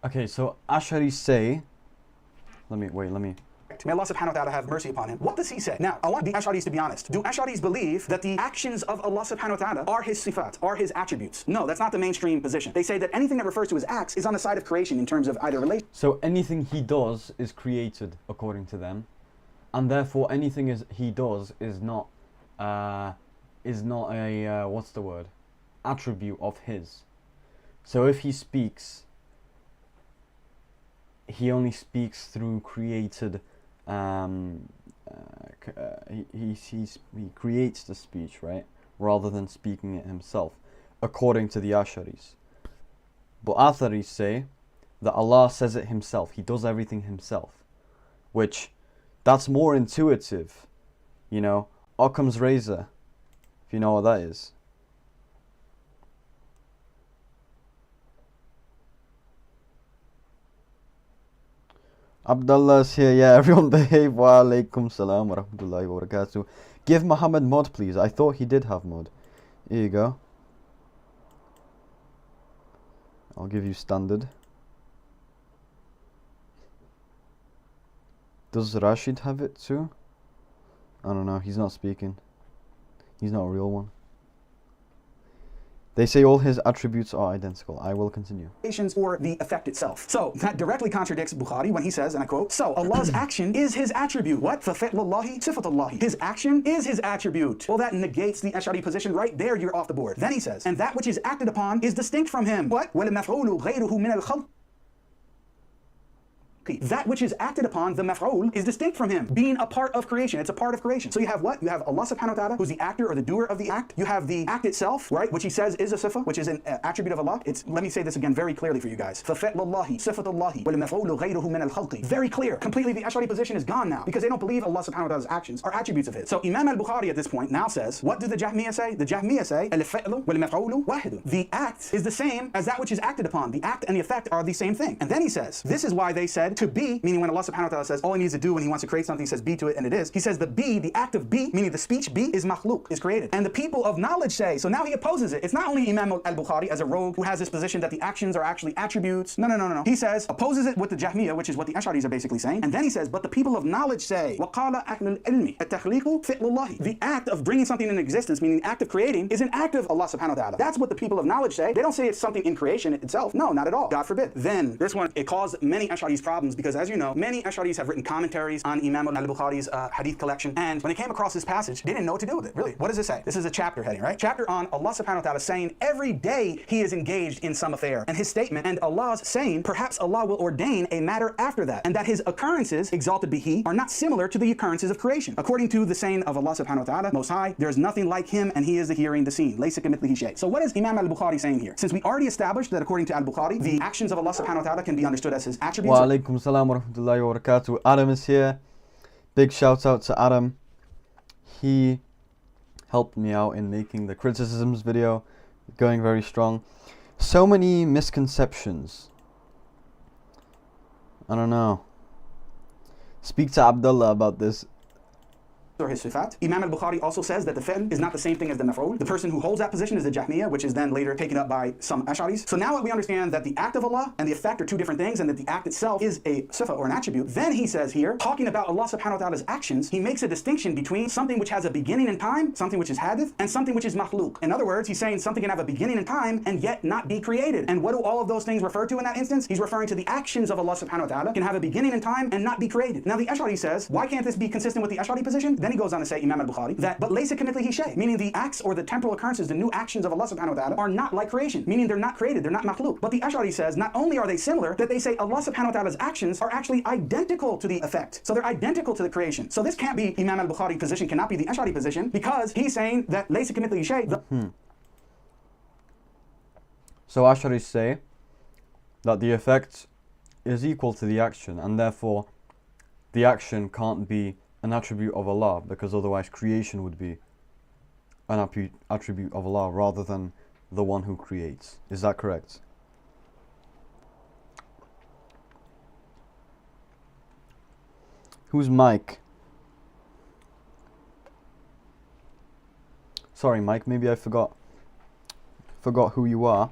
okay, so Ash'aris say, let me. May Allah subhanahu wa ta'ala have mercy upon him. What does he say? Now, I want the Ash'aris to be honest. Do Ash'aris believe that the actions of Allah subhanahu wa ta'ala are His sifat, are His attributes? No, that's not the mainstream position. They say that anything that refers to His acts is on the side of creation in terms of either relation. So anything He does is created according to them, and therefore anything He does is not a what's the word? Attribute of His. So if He speaks, He only speaks through created. He creates the speech, right, rather than speaking it himself, according to the Ash'aris. But Atharis say that Allah says it Himself. He does everything Himself, which that's more intuitive, you know. Occam's razor, if you know what that is. Abdullah's here, yeah, everyone behave. Wa alaikum salam wa rahmatullahi wa barakatuh. Give Muhammad mod, please. I thought he did have mod. Here you go. I'll give you standard. Does Rashid have it too? I don't know, he's not speaking. He's not a real one. They say all his attributes are identical. I will continue. Or the effect itself. So that directly contradicts Bukhari when he says, and I quote, so Allah's action is his attribute. What? فَفِعْلُ اللَّهِ صِفَةُ اللَّهِ. His action is his attribute. Well, that negates the Ash'ari position right there. You're off the board. Then he says, and that which is acted upon is distinct from him. What? وَالْمَفْعُولُ غَيْرُهُ مِنَ الْخَلْقِ. That which is acted upon, the maf'ul, is distinct from him, being a part of creation. It's a part of creation. So you have what? You have Allah subhanahu wa ta'ala, who's the actor or the doer of the act. You have the act itself, right, which he says is a sifa, which is an attribute of Allah. Let me say this again very clearly for you guys. فَفِعْلُ اللَّهِ صِفَةُ اللَّهِ وَالْمَفْعُولُ غَيْرُهُ مِنَ الْخَلْقِ. Very clear. Completely the Ash'ari position is gone now, because they don't believe Allah subhanahu wa ta'ala's actions are attributes of his. So Imam al-Bukhari at this point now says, what do the Jahmiyyah say? The Jahmiyyah say, الْفِعْلُ وَالْمَفْعُولُ وَاحِدٌ. The act is the same as that which is acted upon. The act and the effect are the same thing. And then he says, this is why they said to be, meaning when Allah subhanahu wa ta'ala says all he needs to do when he wants to create something, he says be to it, and it is. He says the be, the act of be, meaning the speech be, is makhluk, is created. And the people of knowledge say, so now he opposes it. It's not only Imam al-Bukhari as a rogue who has this position that the actions are actually attributes. No. He says, opposes it with the Jahmiyyah, which is what the Ash'aris are basically saying. And then he says, but the people of knowledge say, وَقَالَ أَهْلُ الْعِلْمِ التَّخْلِيقُ فِعْلُ اللَّهِ. The act of bringing something into existence, meaning the act of creating, is an act of Allah subhanahu wa ta'ala. That's what the people of knowledge say. They don't say it's something in creation itself. No, not at all. God forbid. Then, this one, it caused many Ash'aris problems because, as you know, many Ash'aris have written commentaries on Imam al-Bukhari's hadith collection, and when they came across this passage, they didn't know what to do with it. Really, what does it say? This is a chapter heading, right? Chapter on Allah subhanahu wa ta'ala saying every day he is engaged in some affair, and his statement, and Allah's saying perhaps Allah will ordain a matter after that, and that his occurrences, exalted be he, are not similar to the occurrences of creation. According to the saying of Allah subhanahu wa ta'ala, Most High, there is nothing like him, and he is the hearing, the seeing. Laysa kamithlihi shay. So what is Imam al-Bukhari saying here? Since we already established that according to al-Bukhari, the actions of Allah subhanahu wa ta'ala can be understood as his attributes. Wa alaikum salam wa rahmatullahi wa barakatuh. Adam is here. Big shout out to Adam. He helped me out in making the criticisms video, going very strong. So many misconceptions. I don't know. Speak to Abdullah about this. Or his sifat. Imam al-Bukhari also says that the fi'l is not the same thing as the maf'ul. The person who holds that position is the Jahmiyyah, which is then later taken up by some Ash'aris. So now that we understand that the act of Allah and the effect are two different things, and that the act itself is a sifa or an attribute, then he says here, talking about Allah subhanahu wa ta'ala's actions, he makes a distinction between something which has a beginning in time, something which is hadith, and something which is makhluk. In other words, he's saying something can have a beginning in time and yet not be created. And what do all of those things refer to in that instance? He's referring to the actions of Allah subhanahu wa ta'ala can have a beginning in time and not be created. Now the Ash'ari says, why can't this be consistent with the Ash'ari position? Then he goes on to say, Imam al-Bukhari, that but laysa kamithlihi shay, meaning the acts or the temporal occurrences, the new actions of Allah subhanahu wa ta'ala are not like creation, meaning they're not created, they're not makhluk. But the Ash'ari says, not only are they similar, that they say Allah subhanahu wa ta'ala's actions are actually identical to the effect. So they're identical to the creation. So this can't be Imam al-Bukhari position, cannot be the Ash'ari position, because he's saying that laysa kamithlihi shay. So Ash'aris say that the effect is equal to the action, and therefore the action can't be an attribute of Allah, because otherwise creation would be an attribute of Allah rather than the one who creates. Is that correct? Who's Mike? Sorry Mike, maybe I forgot who you are.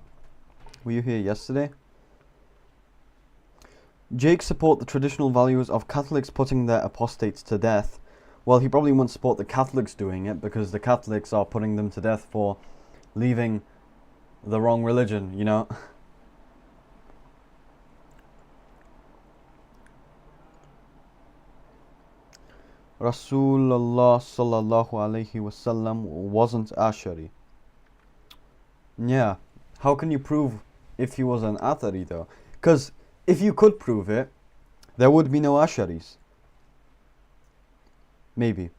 Were you here yesterday? Jake support the traditional values of Catholics putting their apostates to death. Well, he probably won't support the Catholics doing it, because the Catholics are putting them to death for leaving the wrong religion, you know. Rasulullah sallallahu alaihi wasallam wasn't Ash'ari. Yeah, how can you prove if he was an Athari though? Because if you could prove it, there would be no Ash'aris. Maybe.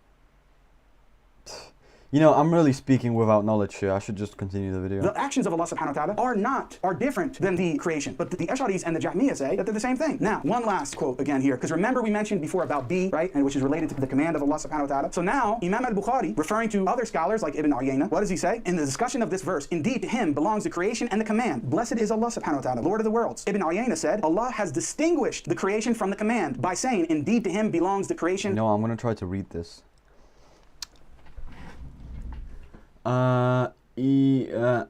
You know, I'm really speaking without knowledge here. I should just continue the video. The actions of Allah subhanahu wa ta'ala are different than the creation. But the Ash'aris and the Jahmiyyah say that they're the same thing. Now, one last quote again here, because remember we mentioned before about be, right? And which is related to the command of Allah subhanahu wa ta'ala. So now, Imam al-Bukhari, referring to other scholars like Ibn Uyayna, what does he say? In the discussion of this verse, indeed to him belongs the creation and the command. Blessed is Allah subhanahu wa ta'ala, Lord of the worlds. Ibn Uyayna said, Allah has distinguished the creation from the command by saying, indeed to him belongs the creation. No, I'm going to try to read this. Allahu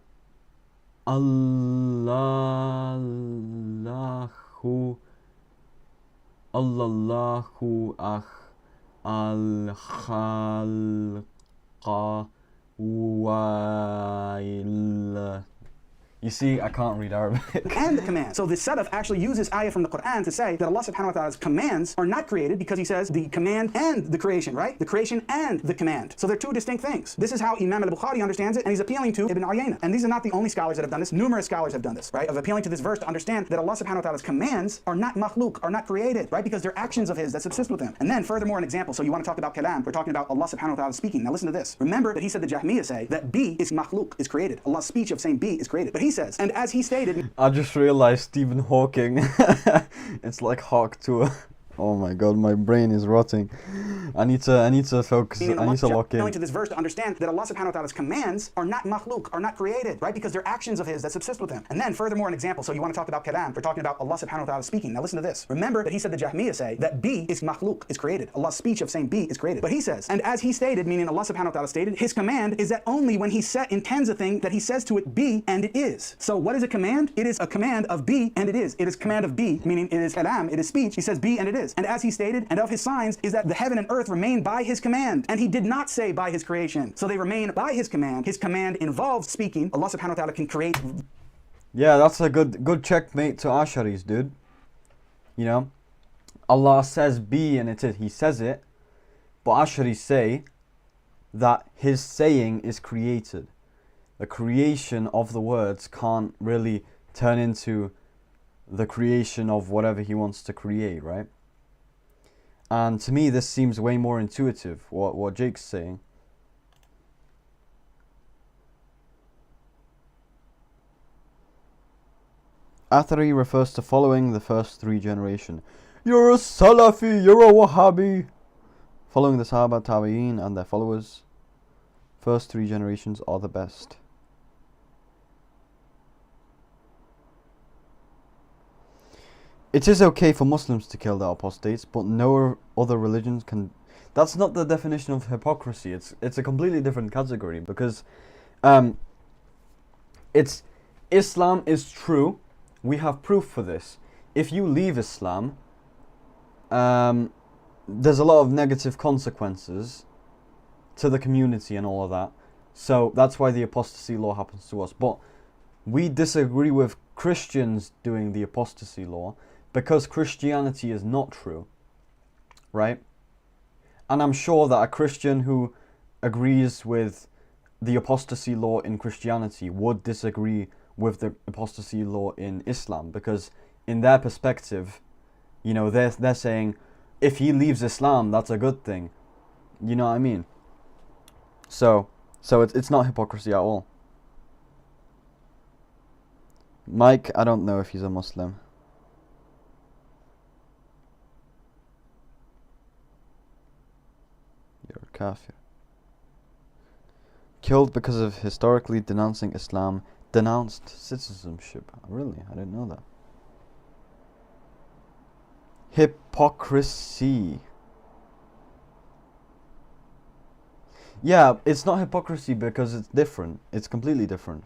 al-khalqa You see, I can't read Arabic. And the command. So this salaf actually uses ayah from the Quran to say that Allah subhanahu wa ta'ala's commands are not created, because he says the command and the creation, right? The creation and the command. So they're two distinct things. This is how Imam al-Bukhari understands it, and he's appealing to Ibn Uyayna. And these are not the only scholars that have done this. Numerous scholars have done this, right? Of appealing to this verse to understand that Allah subhanahu wa ta'ala's commands are not makhluk, are not created, right? Because they're actions of his that subsist with him. And then furthermore, an example. So you want to talk about kalam, we're talking about Allah subhanahu wa ta'ala speaking. Now listen to this. Remember that he said the Jahmiyyah say that B is makhluk, is created. Allah's speech of saying B is created. But he says, and as he stated, I just realized Stephen Hawking. It's like Hawk to a... Oh my god, my brain is rotting. I need to focus. I need to lock in. Going to this verse to understand that Allah subhanahu wa ta'ala's commands are not makhluk, are not created, right? Because they're actions of his that subsist with him. And then furthermore, an example. So you want to talk about kalam, we're talking about Allah subhanahu wa ta'ala speaking. Now listen to this. Remember that he said the Jahmiyyah say that B is makhluk, is created. Allah's speech of saying B is created. But he says, and as he stated, meaning Allah subhanahu wa ta'ala stated, his command is that only when he intends a thing that he says to it be and it is. So what is a command? It is a command of be and it is. It is command of be, meaning it is kalam, it is speech. He says be and it is. And as he stated, and of his signs is that the heaven and earth remain by his command. And he did not say by his creation. So they remain by his command. His command involves speaking. Allah subhanahu wa ta'ala can create. Yeah, that's a good checkmate to Asharis, dude. You know, Allah says be and it is. He says it, but Asharis say that his saying is created. The creation of the words can't really turn into the creation of whatever he wants to create, right? And to me, this seems way more intuitive, what Jake's saying. Athari refers to following the first three generations. You're a Salafi, you're a Wahhabi. Following the Sahaba, Tabi'een and their followers. First three generations are the best. It is okay for Muslims to kill their apostates, but no other religions can. That's not the definition of hypocrisy. It's a completely different category, because it's Islam is true. We have proof for this. If you leave Islam, there's a lot of negative consequences to the community and all of that. So that's why the apostasy law happens to us. But we disagree with Christians doing the apostasy law, because Christianity is not true, right? And I'm sure that a Christian who agrees with the apostasy law in Christianity would disagree with the apostasy law in Islam, because in their perspective, you know, they're saying if he leaves Islam, that's a good thing. You know what I mean? So it's not hypocrisy at all. Mike, I don't know if he's a Muslim. You're a kafir. Killed because of historically denouncing Islam. Denounced citizenship. Really? I didn't know that. Hypocrisy. Yeah, it's not hypocrisy because it's different. It's completely different.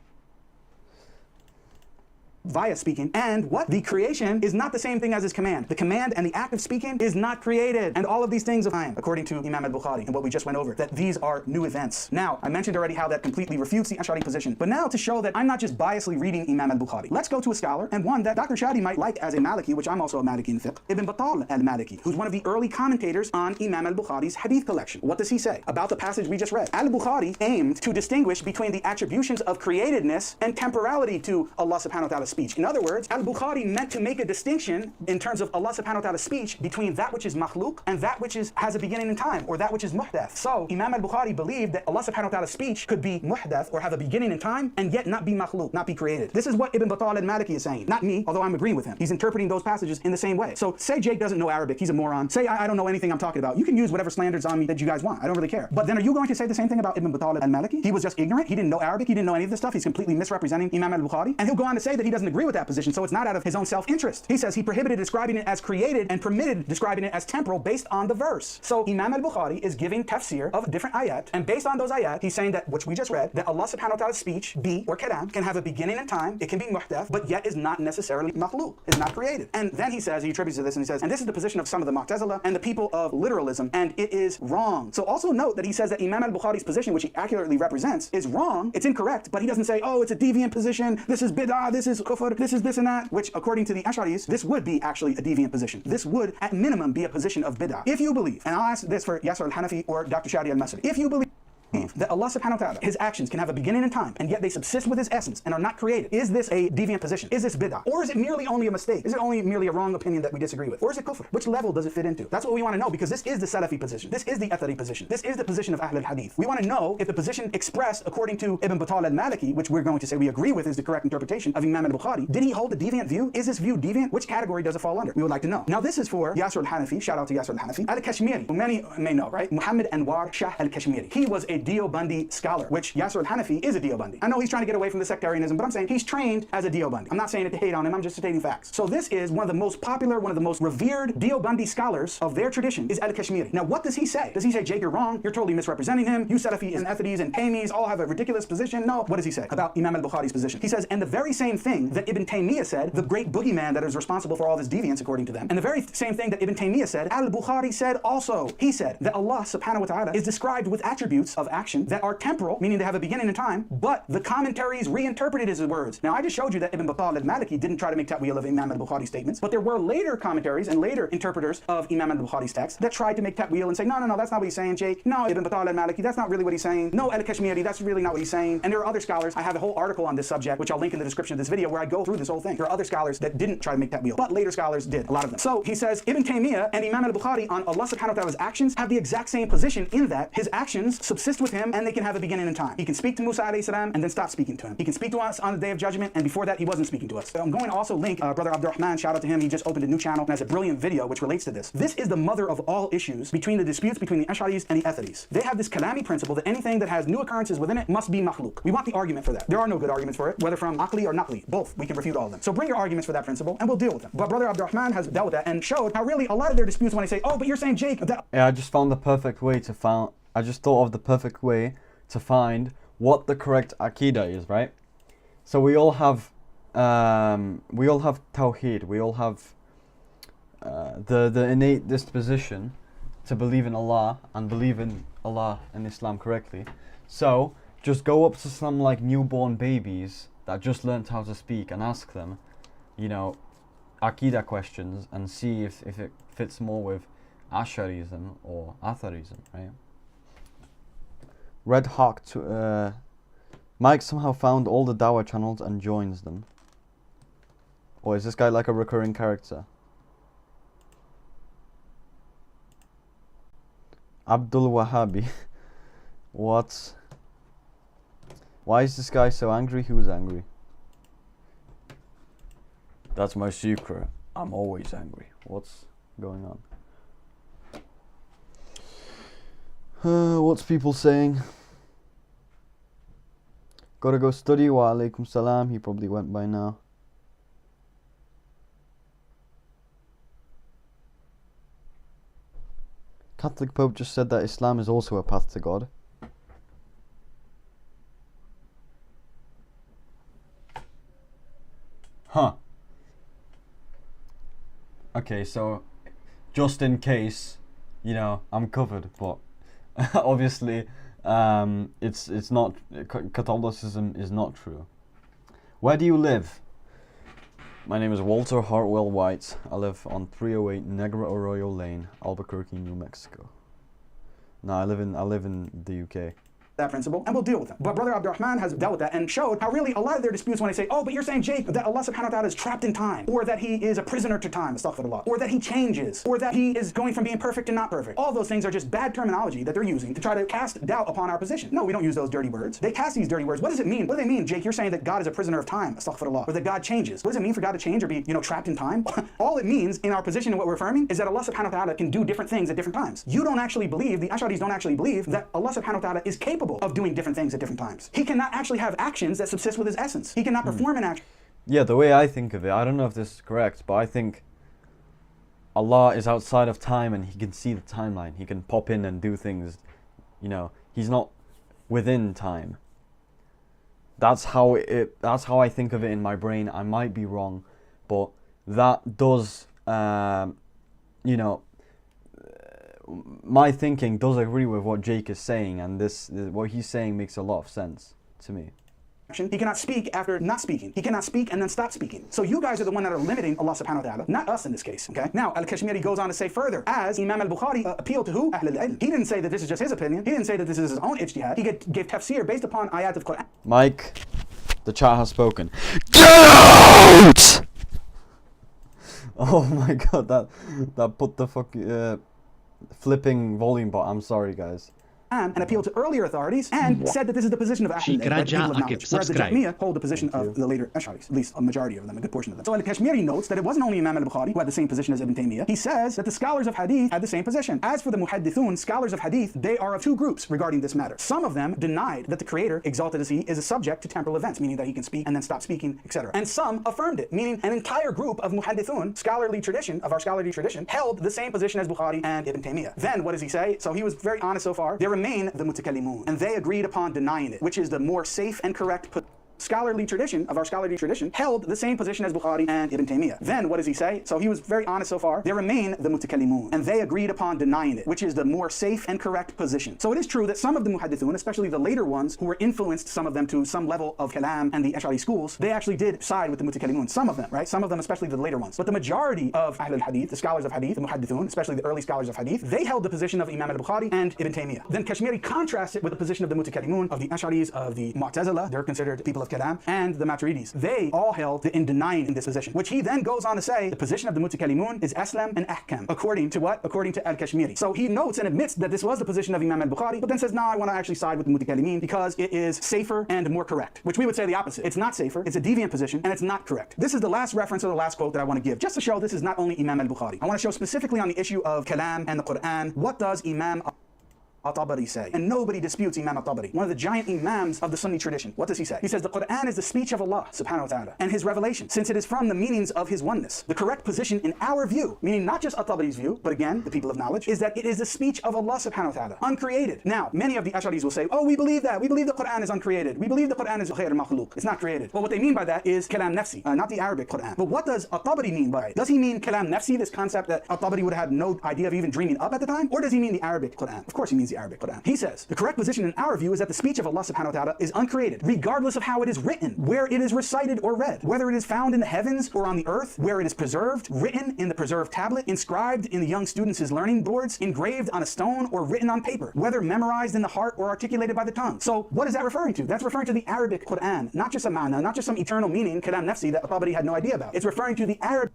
Via speaking, and what? The creation is not the same thing as his command. The command and the act of speaking is not created. And all of these things of time, according to Imam al-Bukhari and what we just went over, that these are new events. Now, I mentioned already how that completely refutes the Ash'ari position. But now to show that I'm not just biasly reading Imam al-Bukhari, let's go to a scholar, and one that Dr. Shadi might like as a Maliki, which I'm also a Maliki in fiqh, Ibn Battal al-Maliki, who's one of the early commentators on Imam al-Bukhari's hadith collection. What does he say about the passage we just read? Al-Bukhari aimed to distinguish between the attributions of createdness and temporality to Allah subhanahu wa ta'ala's speech. In other words, Al-Bukhari meant to make a distinction in terms of Allah subhanahu wa ta'ala's speech between that which is makhluk and that which has a beginning in time, or that which is muhdath. So Imam al-Bukhari believed that Allah subhanahu wa ta'ala's speech could be muhdath, or have a beginning in time, and yet not be makhluk, not be created. This is what Ibn Battal al-Maliki is saying. Not me, although I'm agreeing with him. He's interpreting those passages in the same way. So say Jake doesn't know Arabic, he's a moron. Say I don't know anything I'm talking about. You can use whatever slanders on me that you guys want. I don't really care. But then are you going to say the same thing about Ibn Battal al-Maliki? He was just ignorant. He didn't know Arabic. He didn't know any of this stuff. He's completely misrepresenting Imam al-Bukhari. And he'll go on to say that he doesn't doesn't agree with that position, so it's not out of his own self-interest. He says he prohibited describing it as created and permitted describing it as temporal based on the verse. So Imam al-Bukhari is giving tafsir of different ayat, and based on those ayat, he's saying that, which we just read, that Allah subhanahu wa ta'ala's speech, or kalam, can have a beginning in time, it can be muhdath, but yet is not necessarily makhluq, is not created. And then he says, he attributes to this, and he says, and this is the position of some of the Mu'tazila and the people of literalism, and it is wrong. So also note that he says that Imam al-Bukhari's position, which he accurately represents, is wrong, it's incorrect, but he doesn't say, oh, it's a deviant position, this is bid'ah, this is kufr, this is this and that, which according to the Ash'aris, this would be actually a deviant position. This would, at minimum, be a position of bid'ah. If you believe, and I'll ask this for Yasser al-Hanafi or Dr. Shadi al-Masri, if you believe that Allah subhanahu wa ta'ala, his actions can have a beginning in time, and yet they subsist with his essence and are not created, is this a deviant position? Is this bid'ah? Or is it merely only a mistake? Is it only merely a wrong opinion that we disagree with? Or is it kufr? Which level does it fit into? That's what we want to know, because this is the Salafi position. This is the Athari position. This is the position of Ahl al-Hadith. We want to know if the position expressed according to Ibn Battal al-Maliki, which we're going to say we agree with is the correct interpretation of Imam al-Bukhari, did he hold a deviant view? Is this view deviant? Which category does it fall under? We would like to know. Now this is for Yasser al-Hanafi, shout out to Yasser al-Hanafi, al-Kashmiri, who many may know, right? Muhammad Anwar Shah al-Kashmiri. He was a Deobandi scholar, which Yasser al-Hanafi is a Deobandi. I know he's trying to get away from the sectarianism, but I'm saying he's trained as a Deobandi. I'm not saying it to hate on him, I'm just stating facts. So this is one of the most popular, one of the most revered Deobandi scholars of their tradition is al-Kashmiri. Now what does he say? Does he say, Jake, you're wrong, you're totally misrepresenting him, you Salafis and Athadis and Taymis all have a ridiculous position? No. What does he say about Imam al-Bukhari's position? He says, and the very same thing that Ibn Taymiyyah said, the great boogeyman that is responsible for all this deviance according to them, and the very same thing that Ibn Taymiyyah said, al-Bukhari said also. He said that Allah subhanahu wa ta'ala is described with attributes of action that are temporal, meaning they have a beginning in time, but the commentaries reinterpreted his words. Now I just showed you that Ibn Battal al-Maliki didn't try to make ta'wil of Imam al-Bukhari's statements, but there were later commentaries and later interpreters of Imam al-Bukhari's text that tried to make ta'wil and say, no, that's not what he's saying, Jake. No, Ibn Battal al-Maliki, that's not really what he's saying. No, al-Kashmiri, that's really not what he's saying. And there are other scholars, I have a whole article on this subject, which I'll link in the description of this video, where I go through this whole thing. There are other scholars that didn't try to make ta'wil, but later scholars did, a lot of them. So he says, Ibn Taymiyyah and Imam al-Bukhari on Allah subhanahu wa ta'ala's actions have the exact same position in that his actions subsist with him and they can have a beginning in time. He can speak to Musa alayhi salam and then stop speaking to him. He can speak to us on the Day of Judgment, and before that he wasn't speaking to us. So I'm going to also link Brother Abdurrahman, shout out to him, he just opened a new channel and has a brilliant video which relates to this. This is the mother of all issues between the disputes between the Ash'aris and the Atharis. They have this kalami principle that anything that has new occurrences within it must be makhluk. We want the argument for that. There are no good arguments for it, whether from aqli or naqli, both. We can refute all of them. So bring your arguments for that principle and we'll deal with them. But Brother Abdurrahman has dealt with that and showed how really a lot of their disputes when they say, oh, but you're saying, Jake, that... Yeah, I just found the perfect way to find, I just thought of the perfect way to find what the correct Aqidah is, right? So we all have Tawheed, we all have the innate disposition to believe in Allah and believe in Allah and Islam correctly. So just go up to some like newborn babies that just learnt how to speak and ask them, you know, Aqidah questions and see if it fits more with Ash'arism or Atharism, right? Red Hawk to Mike somehow found all the Dawah channels and joins them. Or is this guy like a recurring character? Abdul Wahhabi. What? Why is this guy so angry? Who's angry? That's my secret. I'm always angry. What's going on? What's people saying? Gotta go study. Wa alaikum salam. He probably went by now. Catholic Pope just said that Islam is also a path to God. Huh. Okay, so just in case, you know, I'm covered, but obviously it's not, Catholicism is not true. Where do you live? My name is Walter Hartwell White. I live on 308 Negra Arroyo Lane, Albuquerque, New Mexico. No, I live in the UK. That principle, and we'll deal with them. But Brother Abdurrahman has dealt with that and showed how really a lot of their disputes when they say, oh, but you're saying, Jake, that Allah subhanahu wa ta'ala is trapped in time, or that he is a prisoner to time, astaghfirullah, or that he changes, or that he is going from being perfect to not perfect. All those things are just bad terminology that they're using to try to cast doubt upon our position. No, we don't use those dirty words. They cast these dirty words. What does it mean? What do they mean, Jake? You're saying that God is a prisoner of time, astaghfirullah, or that God changes. What does it mean for God to change or be, you know, trapped in time? All it means in our position and what we're affirming is that Allah subhanahu wa ta'ala can do different things at different times. You don't actually believe, the Ash'aris don't actually believe that Allah subhanahu wa ta'ala is capable of doing different things at different times. He cannot actually have actions that subsist with his essence. He cannot perform an action. Yeah, the way I think of it, I don't know if this is correct, but I think Allah is outside of time and He can see the timeline. He can pop in and do things, you know. He's not within time. That's how I think of it in my brain. I might be wrong, but that does, you know, my thinking does agree with what Jake is saying, and what he's saying makes a lot of sense to me. He cannot speak after not speaking. He cannot speak and then stop speaking. So you guys are the one that are limiting Allah subhanahu wa ta'ala, not us in this case, okay? Now, Al-Kashmiri goes on to say further, as Imam al-Bukhari appealed to who? Ahl al-ilm. He didn't say that this is just his opinion. He didn't say that this is his own ijtihad. He gave tafsir based upon ayat of Quran. Mike, the chat has spoken. Get out! Oh my god, that put the flipping volume button. I'm sorry, guys. And appealed to earlier authorities and said that this is the position of Ahl al-ilm, the people of knowledge, whereas the Jahmiyyah hold the position of the later Ash'aris, at least a majority of them, a good portion of them. So Al-Kashmiri notes that it wasn't only Imam al-Bukhari who had the same position as Ibn Taymiyyah. He says that the scholars of hadith had the same position. As for the muhaddithun, scholars of hadith, they are of two groups regarding this matter. Some of them denied that the Creator, exalted as He, is a subject to temporal events, meaning that He can speak and then stop speaking, etc. And some affirmed it, meaning an entire group of muhaddithun, scholarly tradition, of our scholarly tradition, held the same position as Bukhari and Ibn Taymiyyah. Then what does he say? So he was very honest so far. There remain the mutakallimun, and they agreed upon denying it, which is the more safe and correct scholarly tradition of our scholarly tradition held the same position as Bukhari and Ibn Taymiyyah. Then what does he say? So he was very honest so far. There remain the mutakallimun, and they agreed upon denying it, which is the more safe and correct position. So it is true that some of the muhaddithun, especially the later ones who were influenced, some of them to some level of kalam and the Ash'ari schools, they actually did side with the mutakallimun. Some of them, right? Some of them, especially the later ones. But the majority of Ahl al-Hadith, the scholars of Hadith, the muhaddithun, especially the early scholars of Hadith, they held the position of Imam al-Bukhari and Ibn Taymiyyah. Then Kashmiri contrasts it with the position of the mutakallimun, of the Ash'aris, of the Mu'tazila, they're considered people of kalam, and the Maturidis. They all held in denying in this position, which he then goes on to say the position of the mutakallimun is aslam and ahkam, according to what? According to Al-Kashmiri. So he notes and admits that this was the position of Imam al-Bukhari, but then says, I want to actually side with the mutakallimin because it is safer and more correct, which we would say the opposite. It's not safer, it's a deviant position, and it's not correct. This is the last reference or the last quote that I want to give, just to show this is not only Imam al-Bukhari. I want to show specifically on the issue of kalam and the Quran, what does Imam At-Tabari say? And nobody disputes Imam At-Tabari, one of the giant imams of the Sunni tradition. What does he say? He says the Quran is the speech of Allah subhanahu wa ta'ala and His revelation, since it is from the meanings of His oneness. The correct position in our view, meaning not just At-Tabari's view, but again, the people of knowledge, is that it is the speech of Allah subhanahu wa ta'ala, uncreated. Now, many of the Ash'aris will say, we believe that. We believe the Quran is uncreated. We believe the Quran is ghayr makhluq. It's not created. Well, what they mean by that is kalam nafsi, not the Arabic Quran. But what does At-Tabari mean by it? Does he mean kalam nafsi, this concept that At-Tabari would have had no idea of even dreaming up at the time? Or does he mean the Arabic Quran? Of course he means the Arabic Quran. He says, the correct position in our view is that the speech of Allah subhanahu wa ta'ala is uncreated, regardless of how it is written, where it is recited or read, whether it is found in the heavens or on the earth, where it is preserved, written in the preserved tablet, inscribed in the young students' learning boards, engraved on a stone or written on paper, whether memorized in the heart or articulated by the tongue. So what is that referring to? That's referring to the Arabic Quran, not just a ma'na, not just some eternal meaning, kalam nafsi, that At-Tabari had no idea about. It's referring to the Arabic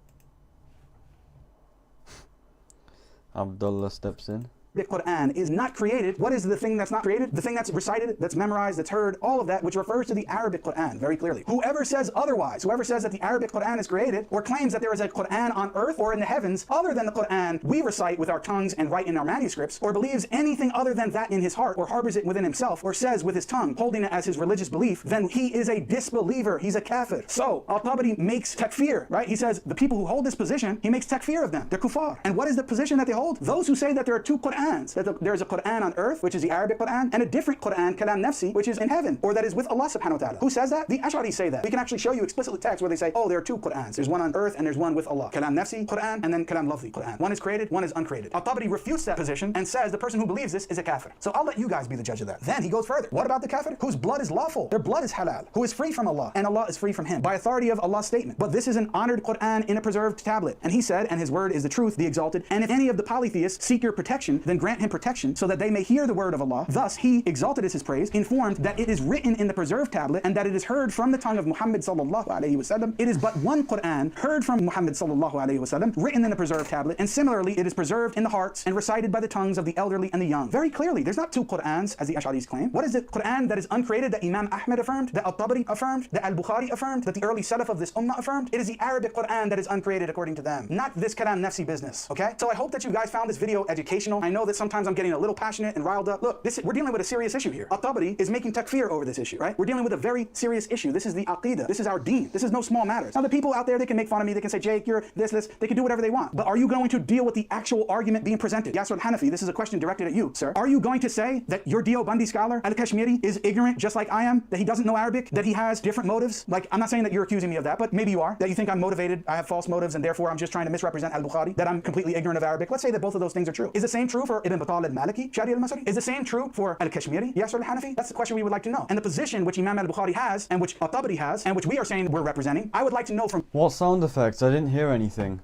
Abdullah steps in. The Quran is not created. What is the thing that's not created? The thing that's recited, that's memorized, that's heard, all of that, which refers to the Arabic Quran very clearly. Whoever says otherwise, whoever says that the Arabic Quran is created, or claims that there is a Quran on earth or in the heavens other than the Quran we recite with our tongues and write in our manuscripts, or believes anything other than that in his heart, or harbors it within himself, or says with his tongue, holding it as his religious belief, then he is a disbeliever. He's a kafir. So Al-Tabari makes takfir, right? He says the people who hold this position, he makes takfir of them. They're kuffar. And what is the position that they hold? Those who say that there are two Qurans, that there's a Quran on earth, which is the Arabic Quran, and a different Quran, kalam nafsi, which is in heaven, or that is with Allah subhanahu wa ta'ala. Who says that? The Ash'aris say that. We can actually show you explicit text where they say, there are two Qurans. There's one on earth and there's one with Allah. Kalam nafsi Quran and then kalam lafzi Quran. One is created, one is uncreated. Al-Tabari refutes that position and says the person who believes this is a kafir. So I'll let you guys be the judge of that. Then he goes further. What about the kafir? Whose blood is lawful? Their blood is halal. Who is free from Allah and Allah is free from him by authority of Allah's statement. But this is an honored Quran in a preserved tablet. And he said, and his word is the truth, the exalted. And if any of the polytheists seek your protection, then grant him protection so that they may hear the word of Allah. Thus he, exalted is his praise, informed that it is written in the preserved tablet and that it is heard from the tongue of Muhammad sallallahu alayhi wasallam. It is but one Quran heard from Muhammad sallallahu alayhi wasallam, written in the preserved tablet, and similarly it is preserved in the hearts and recited by the tongues of the elderly and the young. Very clearly, there's not two Qurans as the Ash'aris claim. What is the Quran that is uncreated, that Imam Ahmed affirmed, that Al-Tabari affirmed, that Al-Bukhari affirmed, that the early Salaf of this ummah affirmed? It is the Arabic Quran that is uncreated according to them, not this kalam nafsi business, okay? So I hope that you guys found this video educational. I know know that sometimes I'm getting a little passionate and riled up. Look, we're dealing with a serious issue here. At-Tabari is making takfir over this issue, right? We're dealing with a very serious issue. This is the aqidah. This is our deen. This is no small matters. Now, the people out there, they can make fun of me. They can say, Jake, you're this. They can do whatever they want. But are you going to deal with the actual argument being presented? Yasser al-Hanafi, this is a question directed at you, sir. Are you going to say that your Deobandi scholar, al-Kashmiri, is ignorant just like I am? That he doesn't know Arabic? That he has different motives? Like, I'm not saying that you're accusing me of that, but maybe you are. That you think I'm motivated, I have false motives, and therefore I'm just trying to misrepresent al-Bukhari? That I'm completely ignorant of Arabic? Let's say that both of those things are true. Is the same true for Ibn Battal al-Maliki, Shadi al-Masri? Is the same true for al-Kashmiri, Yasser al-Hanafi? That's the question we would like to know. And the position which Imam al-Bukhari has, and which at-Tabari has, and which we are saying we're representing, I would like to know from... What sound effects? I didn't hear anything.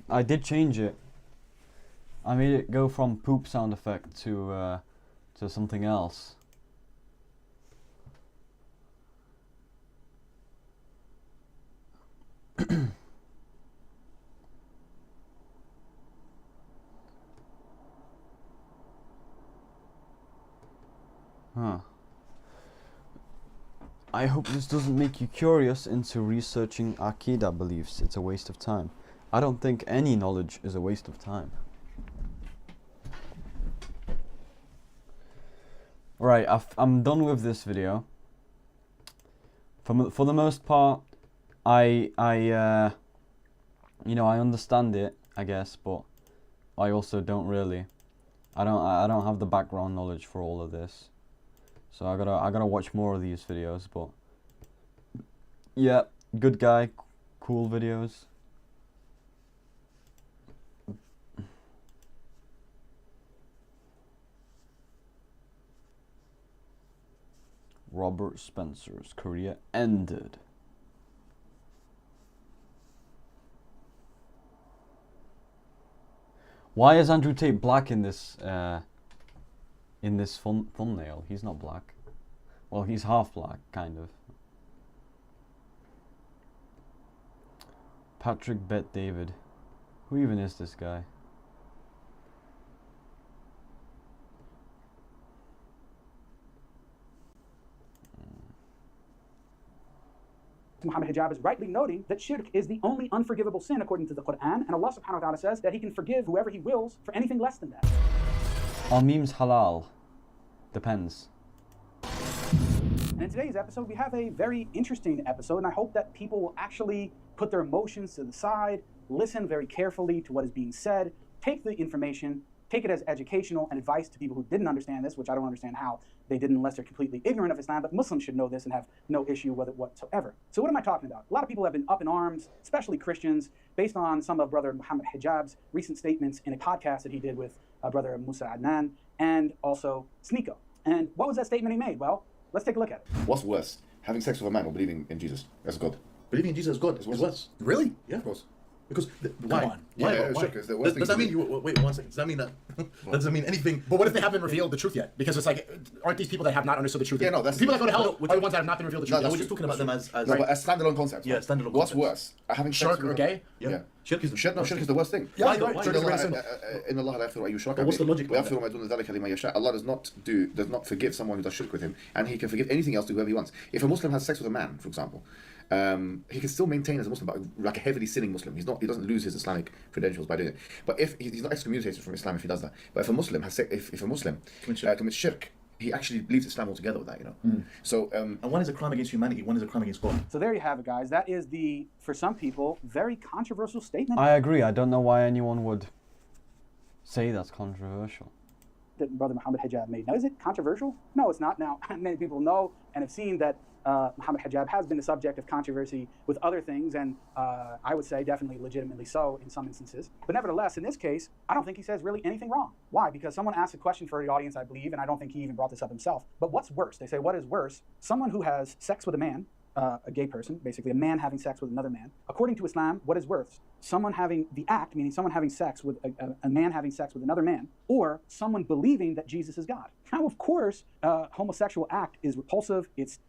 I did change it. I made it go from poop sound effect to something else. Huh. I hope this doesn't make you curious into researching Aqidah beliefs. It's a waste of time. I don't think any knowledge is a waste of time. Right, I'm done with this video. For the most part, I understand it, I guess, but I also don't really. I don't have the background knowledge for all of this. So I gotta watch more of these videos, but yeah, good guy, cool videos. Robert Spencer's career ended. Why is Andrew Tate black in this thumbnail? He's not black. Well, he's half black, kind of. Patrick Bet David. Who even is this guy? Muhammad Hijab is rightly noting that shirk is the only unforgivable sin according to the Quran, and Allah subhanahu wa ta'ala says that he can forgive whoever he wills for anything less than that. Are memes halal? Depends. And in today's episode, we have a very interesting episode, and I hope that people will actually put their emotions to the side, listen very carefully to what is being said, take the information, take it as educational and advice to people who didn't understand this, which I don't understand how they didn't unless they're completely ignorant of Islam, but Muslims should know this and have no issue with it whatsoever. So what am I talking about? A lot of people have been up in arms, especially Christians, based on some of Brother Muhammad Hijab's recent statements in a podcast that he did with Brother Musa Adnan and also Sneeko. And what was that statement he made? Well, let's take a look at it. What's worse, having sex with a man or believing in Jesus as God? Believing in Jesus as God is worse. Really? Yeah, of course. Because why? Come on. Why? Yeah, Why? sure, 'cause the worst Does that thing mean you? Wait 1 second. Does that mean that? That doesn't mean anything. But what if they haven't revealed the truth yet? Because it's like, aren't these people that have not understood the truth? Yeah, no, that's people that go to hell no, are the ones that have not been revealed the truth. No, We're that's just true. talking about them as No, but as standalone concepts. Yeah, standalone What's concepts. worse, having sex Shirk with or a- gay? Yeah. Shirk is Shirk is the worst thing. Yeah, Why? go Why? ahead. Shirk Shirk is is Allah, in Allah la yaghfiru an yushraka But what's the bihi, logic wa of yaghfiru ma duna dhalika liman yasha. Allah does not forgive someone who does shirk with him, and he can forgive anything else to whoever he wants. If a Muslim has sex with a man, for example, he can still maintain as a Muslim, but like a heavily sinning Muslim. He doesn't lose his Islamic credentials by doing it. But if he's not excommunicated from Islam if he does that. But if a Muslim commits shirk, he actually leaves Islam altogether with that, you know. So and one is a crime against humanity, one is a crime against God. So there you have it, guys. That is the, for some people, very controversial statement I agree. I don't know why anyone would say that's controversial. that Brother Muhammad Hijab made. Now, is it controversial? No, it's not. Now, many people know and have seen that Muhammad Hijab has been the subject of controversy with other things, and I would say definitely legitimately so in some instances. But nevertheless, in this case, I don't think he says really anything wrong. Why? Because someone asked a question for the audience, I believe, and I don't think he even brought this up himself. But what's worse? They say, what is worse? Someone who has sex with a man, a gay person, basically a man having sex with another man. According to Islam, what is worse? Someone having the act, meaning someone having sex with a man having sex with another man, or someone believing that Jesus is God. Now, of course, homosexual act is repulsive. It's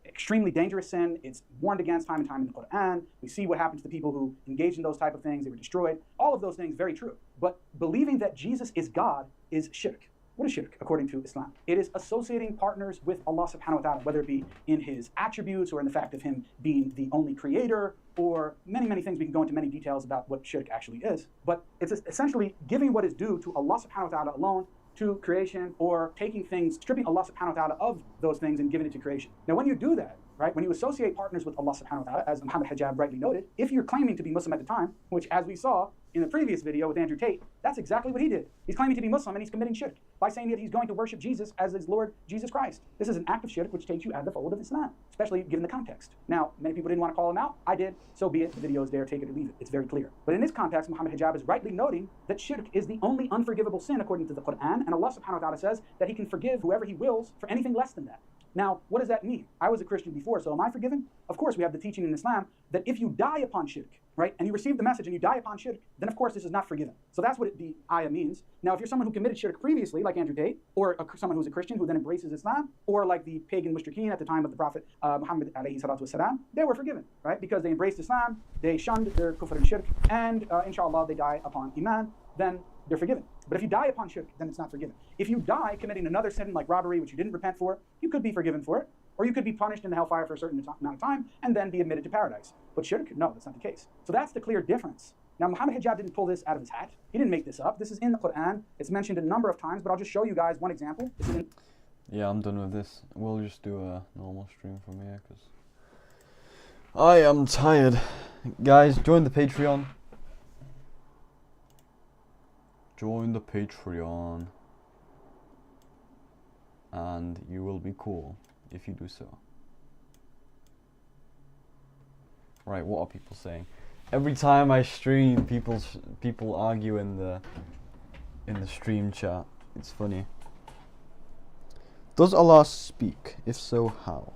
extremely dangerous sin. It's warned against time and time in the Quran. We see what happens to people who engage in those type of things. They were destroyed. All of those things, very true. But believing that Jesus is God is shirk. What is shirk according to Islam? It is associating partners with Allah subhanahu wa ta'ala, whether it be in his attributes or in the fact of him being the only creator, or many things. We can go into many details about what shirk actually is. But it's essentially giving what is due to Allah subhanahu wa ta'ala alone to creation, or taking things, stripping Allah subhanahu wa ta'ala of those things and giving it to creation. Now when you do that, right, when you associate partners with Allah subhanahu wa ta'ala, as Muhammad Hijab rightly noted, if you're claiming to be Muslim at the time, which as we saw in the previous video with Andrew Tate, that's exactly what he did. He's claiming to be Muslim and he's committing shirk by saying that he's going to worship Jesus as his Lord Jesus Christ. This is an act of shirk which takes you out of the fold of Islam, especially given the context. Now, many people didn't want to call him out. I did. So be it. The video is there. Take it or leave it. It's very clear. But in this context, Muhammad Hijab is rightly noting that shirk is the only unforgivable sin according to the Quran, and Allah subhanahu wa ta'ala says that he can forgive whoever he wills for anything less than that. Now, what does that mean? I was a Christian before, so am I forgiven? Of course, we have the teaching in Islam that if you die upon shirk, right, and you receive the message and you die upon shirk, then of course this is not forgiven. So that's what the ayah means. Now, if you're someone who committed shirk previously, like Andrew Tate, or someone who's a Christian who then embraces Islam, or like the pagan mushrikeen at the time of the Prophet Muhammad alayhi salatu wasalam, they were forgiven, right? Because they embraced Islam, they shunned their kufr and shirk, and inshallah they die upon iman, then they're forgiven. But if you die upon shirk, then it's not forgiven. If you die committing another sin like robbery, which you didn't repent for, you could be forgiven for it, or you could be punished in the hellfire for a certain amount of time and then be admitted to paradise. But shirk, no, that's not the case. So that's the clear difference. Now, Muhammad Hijab didn't pull this out of his hat. He didn't make this up. This is in the Quran. It's mentioned a number of times, but I'll just show you guys one example. Yeah, I'm done with this. We'll just do a normal stream from here, because I am tired. Guys, join the Patreon. Join the Patreon. And you will be cool if you do so. Right, what are people saying? Every time I stream, people argue in the stream chat. It's funny. Does Allah speak? If so, how?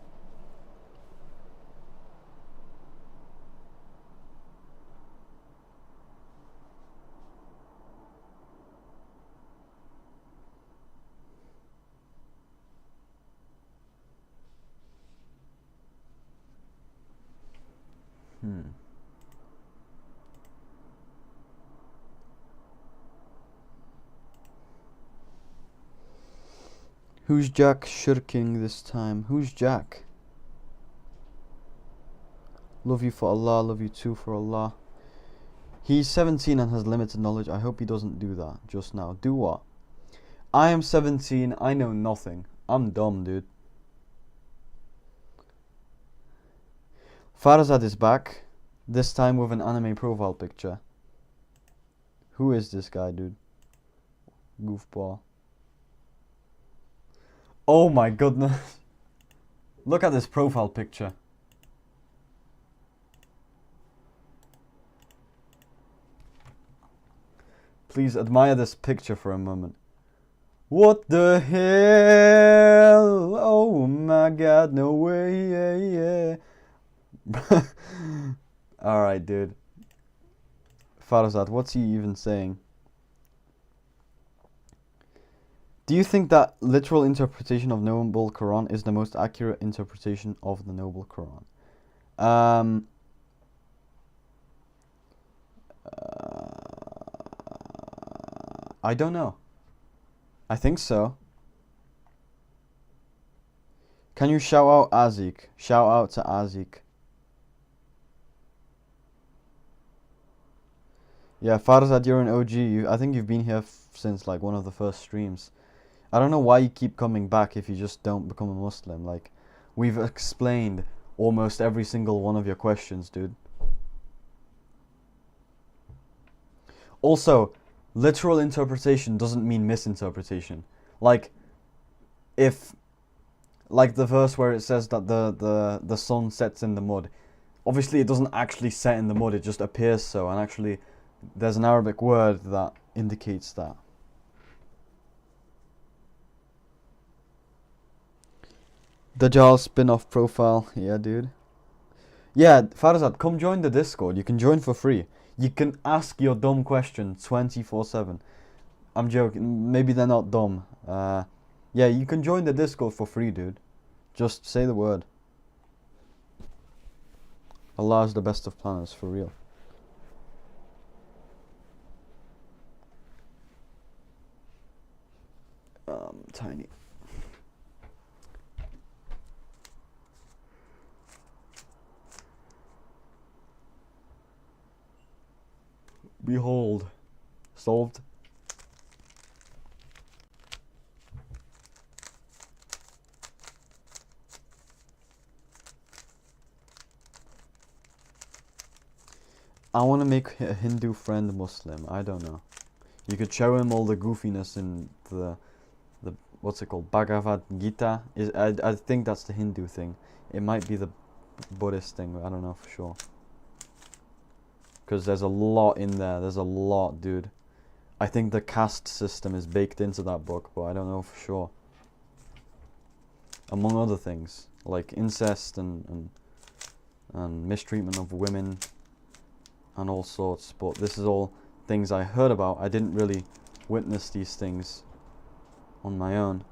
Who's Jack shirking this time? Who's Jack? Love you for Allah, love you too for Allah. He's 17 and has limited knowledge. I hope he doesn't do that just now. Do what? I am 17, I know nothing. I'm dumb, dude. Farazad is back. This time with an anime profile picture. Who is this guy, dude? Goofball. Oh my goodness. Look at this profile picture. Please admire this picture for a moment. What the hell? Oh my god, no way, yeah. Alright, dude. Farazad, what's he even saying? Do you think that literal interpretation of Noble Quran is the most accurate interpretation of the Noble Quran? I don't know. I think so. Can you shout out Azik? Shout out to Azik. Yeah, Farzad, you're an OG. I think you've been here since like one of the first streams. I don't know why you keep coming back if you just don't become a Muslim. Like, we've explained almost every single one of your questions, dude. Also, literal interpretation doesn't mean misinterpretation. Like, if, like the verse where it says that the sun sets in the mud, obviously it doesn't actually set in the mud, it just appears so, and actually there's an Arabic word that indicates that. Dajjal spin-off profile, yeah dude. Yeah, Farazad, come join the Discord, you can join for free. You can ask your dumb question 24/7. I'm joking, maybe they're not dumb. Yeah, you can join the Discord for free, dude. Just say the word. Allah is the best of planners, for real. tiny. Behold. Solved. I want to make a Hindu friend Muslim. I don't know. You could show him all the goofiness in the what's it called, Bhagavad Gita. I think that's the Hindu thing. It might be the Buddhist thing. I don't know for sure. Because there's a lot in there. There's a lot, dude. I think the caste system is baked into that book, but I don't know for sure. Among other things, like incest and mistreatment of women and all sorts. But this is all things I heard about. I didn't really witness these things on my own.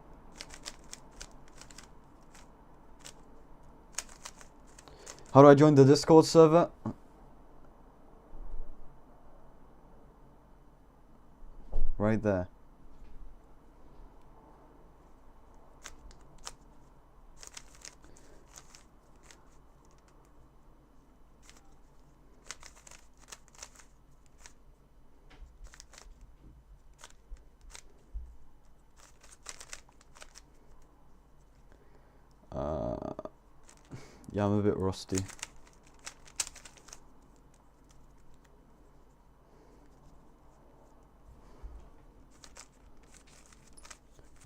How do I join the Discord server? Right there. Yeah, I'm a bit rusty.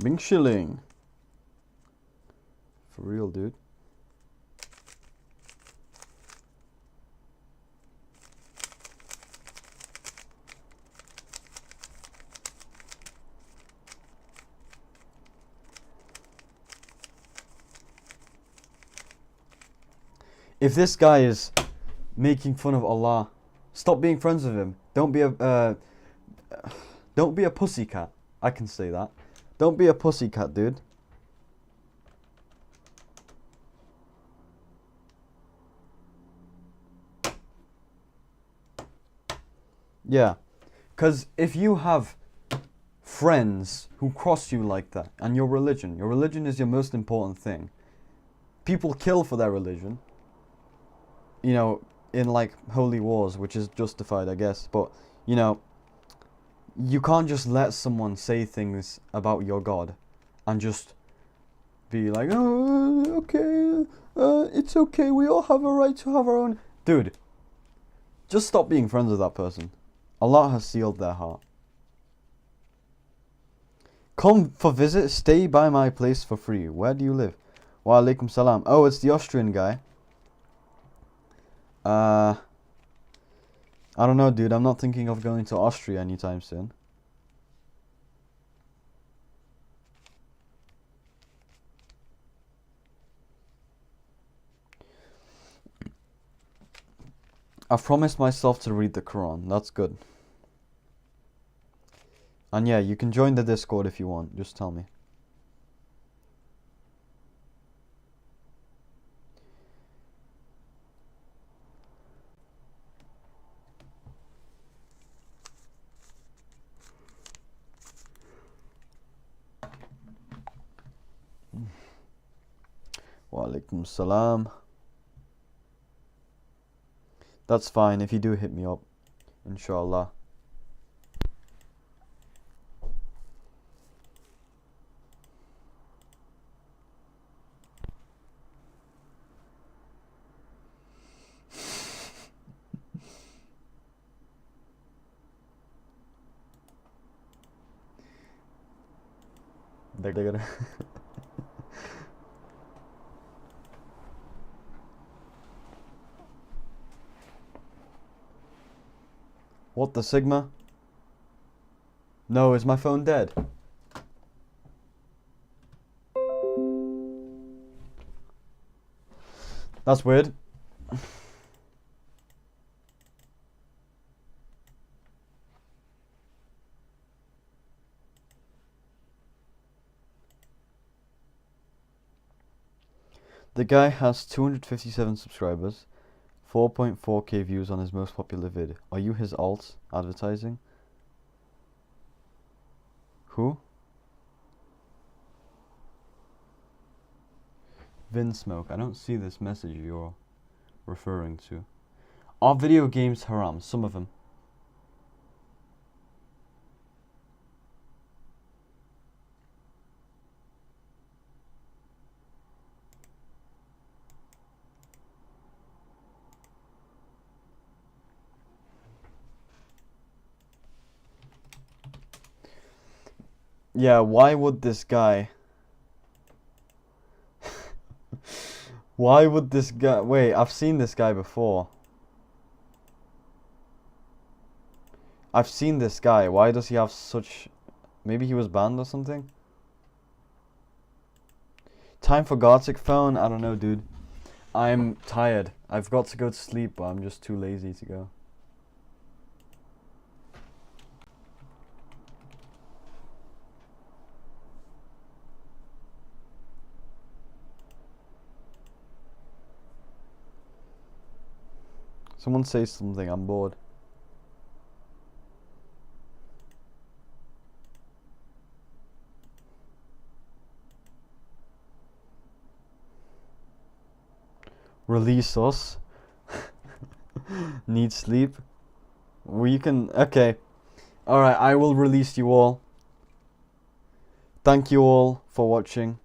Bing shilling. For real, dude. If this guy is making fun of Allah, stop being friends with him. Don't be a pussycat. I can say that. Don't be a pussycat, dude. Yeah, because if you have friends who cross you like that, and your religion is your most important thing. People kill for their religion. You know, in like holy wars, which is justified, I guess. But, you know, you can't just let someone say things about your God and just be like, oh, okay, it's okay, we all have a right to have our own. Dude, just stop being friends with that person. Allah has sealed their heart. Come for visit, stay by my place for free. Where do you live? Wa alaikum salam. Oh, it's the Austrian guy. I don't know, dude. I'm not thinking of going to Austria anytime soon. I've promised myself to read the Quran. That's good. And yeah, you can join the Discord if you want. Just tell me. Wa alaikum salam. That's fine if you do hit me up, inshallah. They're gonna What the Sigma? No, is my phone dead? That's weird. The guy has 257 subscribers, 4.4k views on his most popular vid. Are you his alt advertising? Who? Vinsmoke, I don't see this message you're referring to. Are video games haram? Some of them. Yeah, why would this guy... Why would this guy... Wait, I've seen this guy before. I've seen this guy. Why does he have such... Maybe he was banned or something? Time for Gartic phone? I don't know, dude. I'm tired. I've got to go to sleep, but I'm just too lazy to go. Someone say something, I'm bored. Release us. Need sleep. We can... Okay. Alright, I will release you all. Thank you all for watching.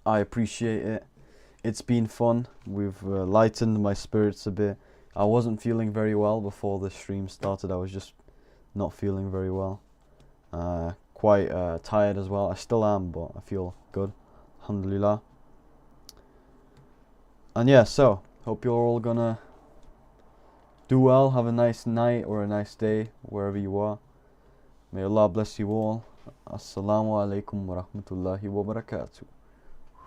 I appreciate it. It's been fun. We've lightened my spirits a bit. I wasn't feeling very well before the stream started. I was just not feeling very well. Quite tired as well. I still am, but I feel good. Alhamdulillah. And yeah, so, hope you're all gonna do well. Have a nice night or a nice day, wherever you are. May Allah bless you all. Assalamu alaikum wa rahmatullahi wa barakatuh.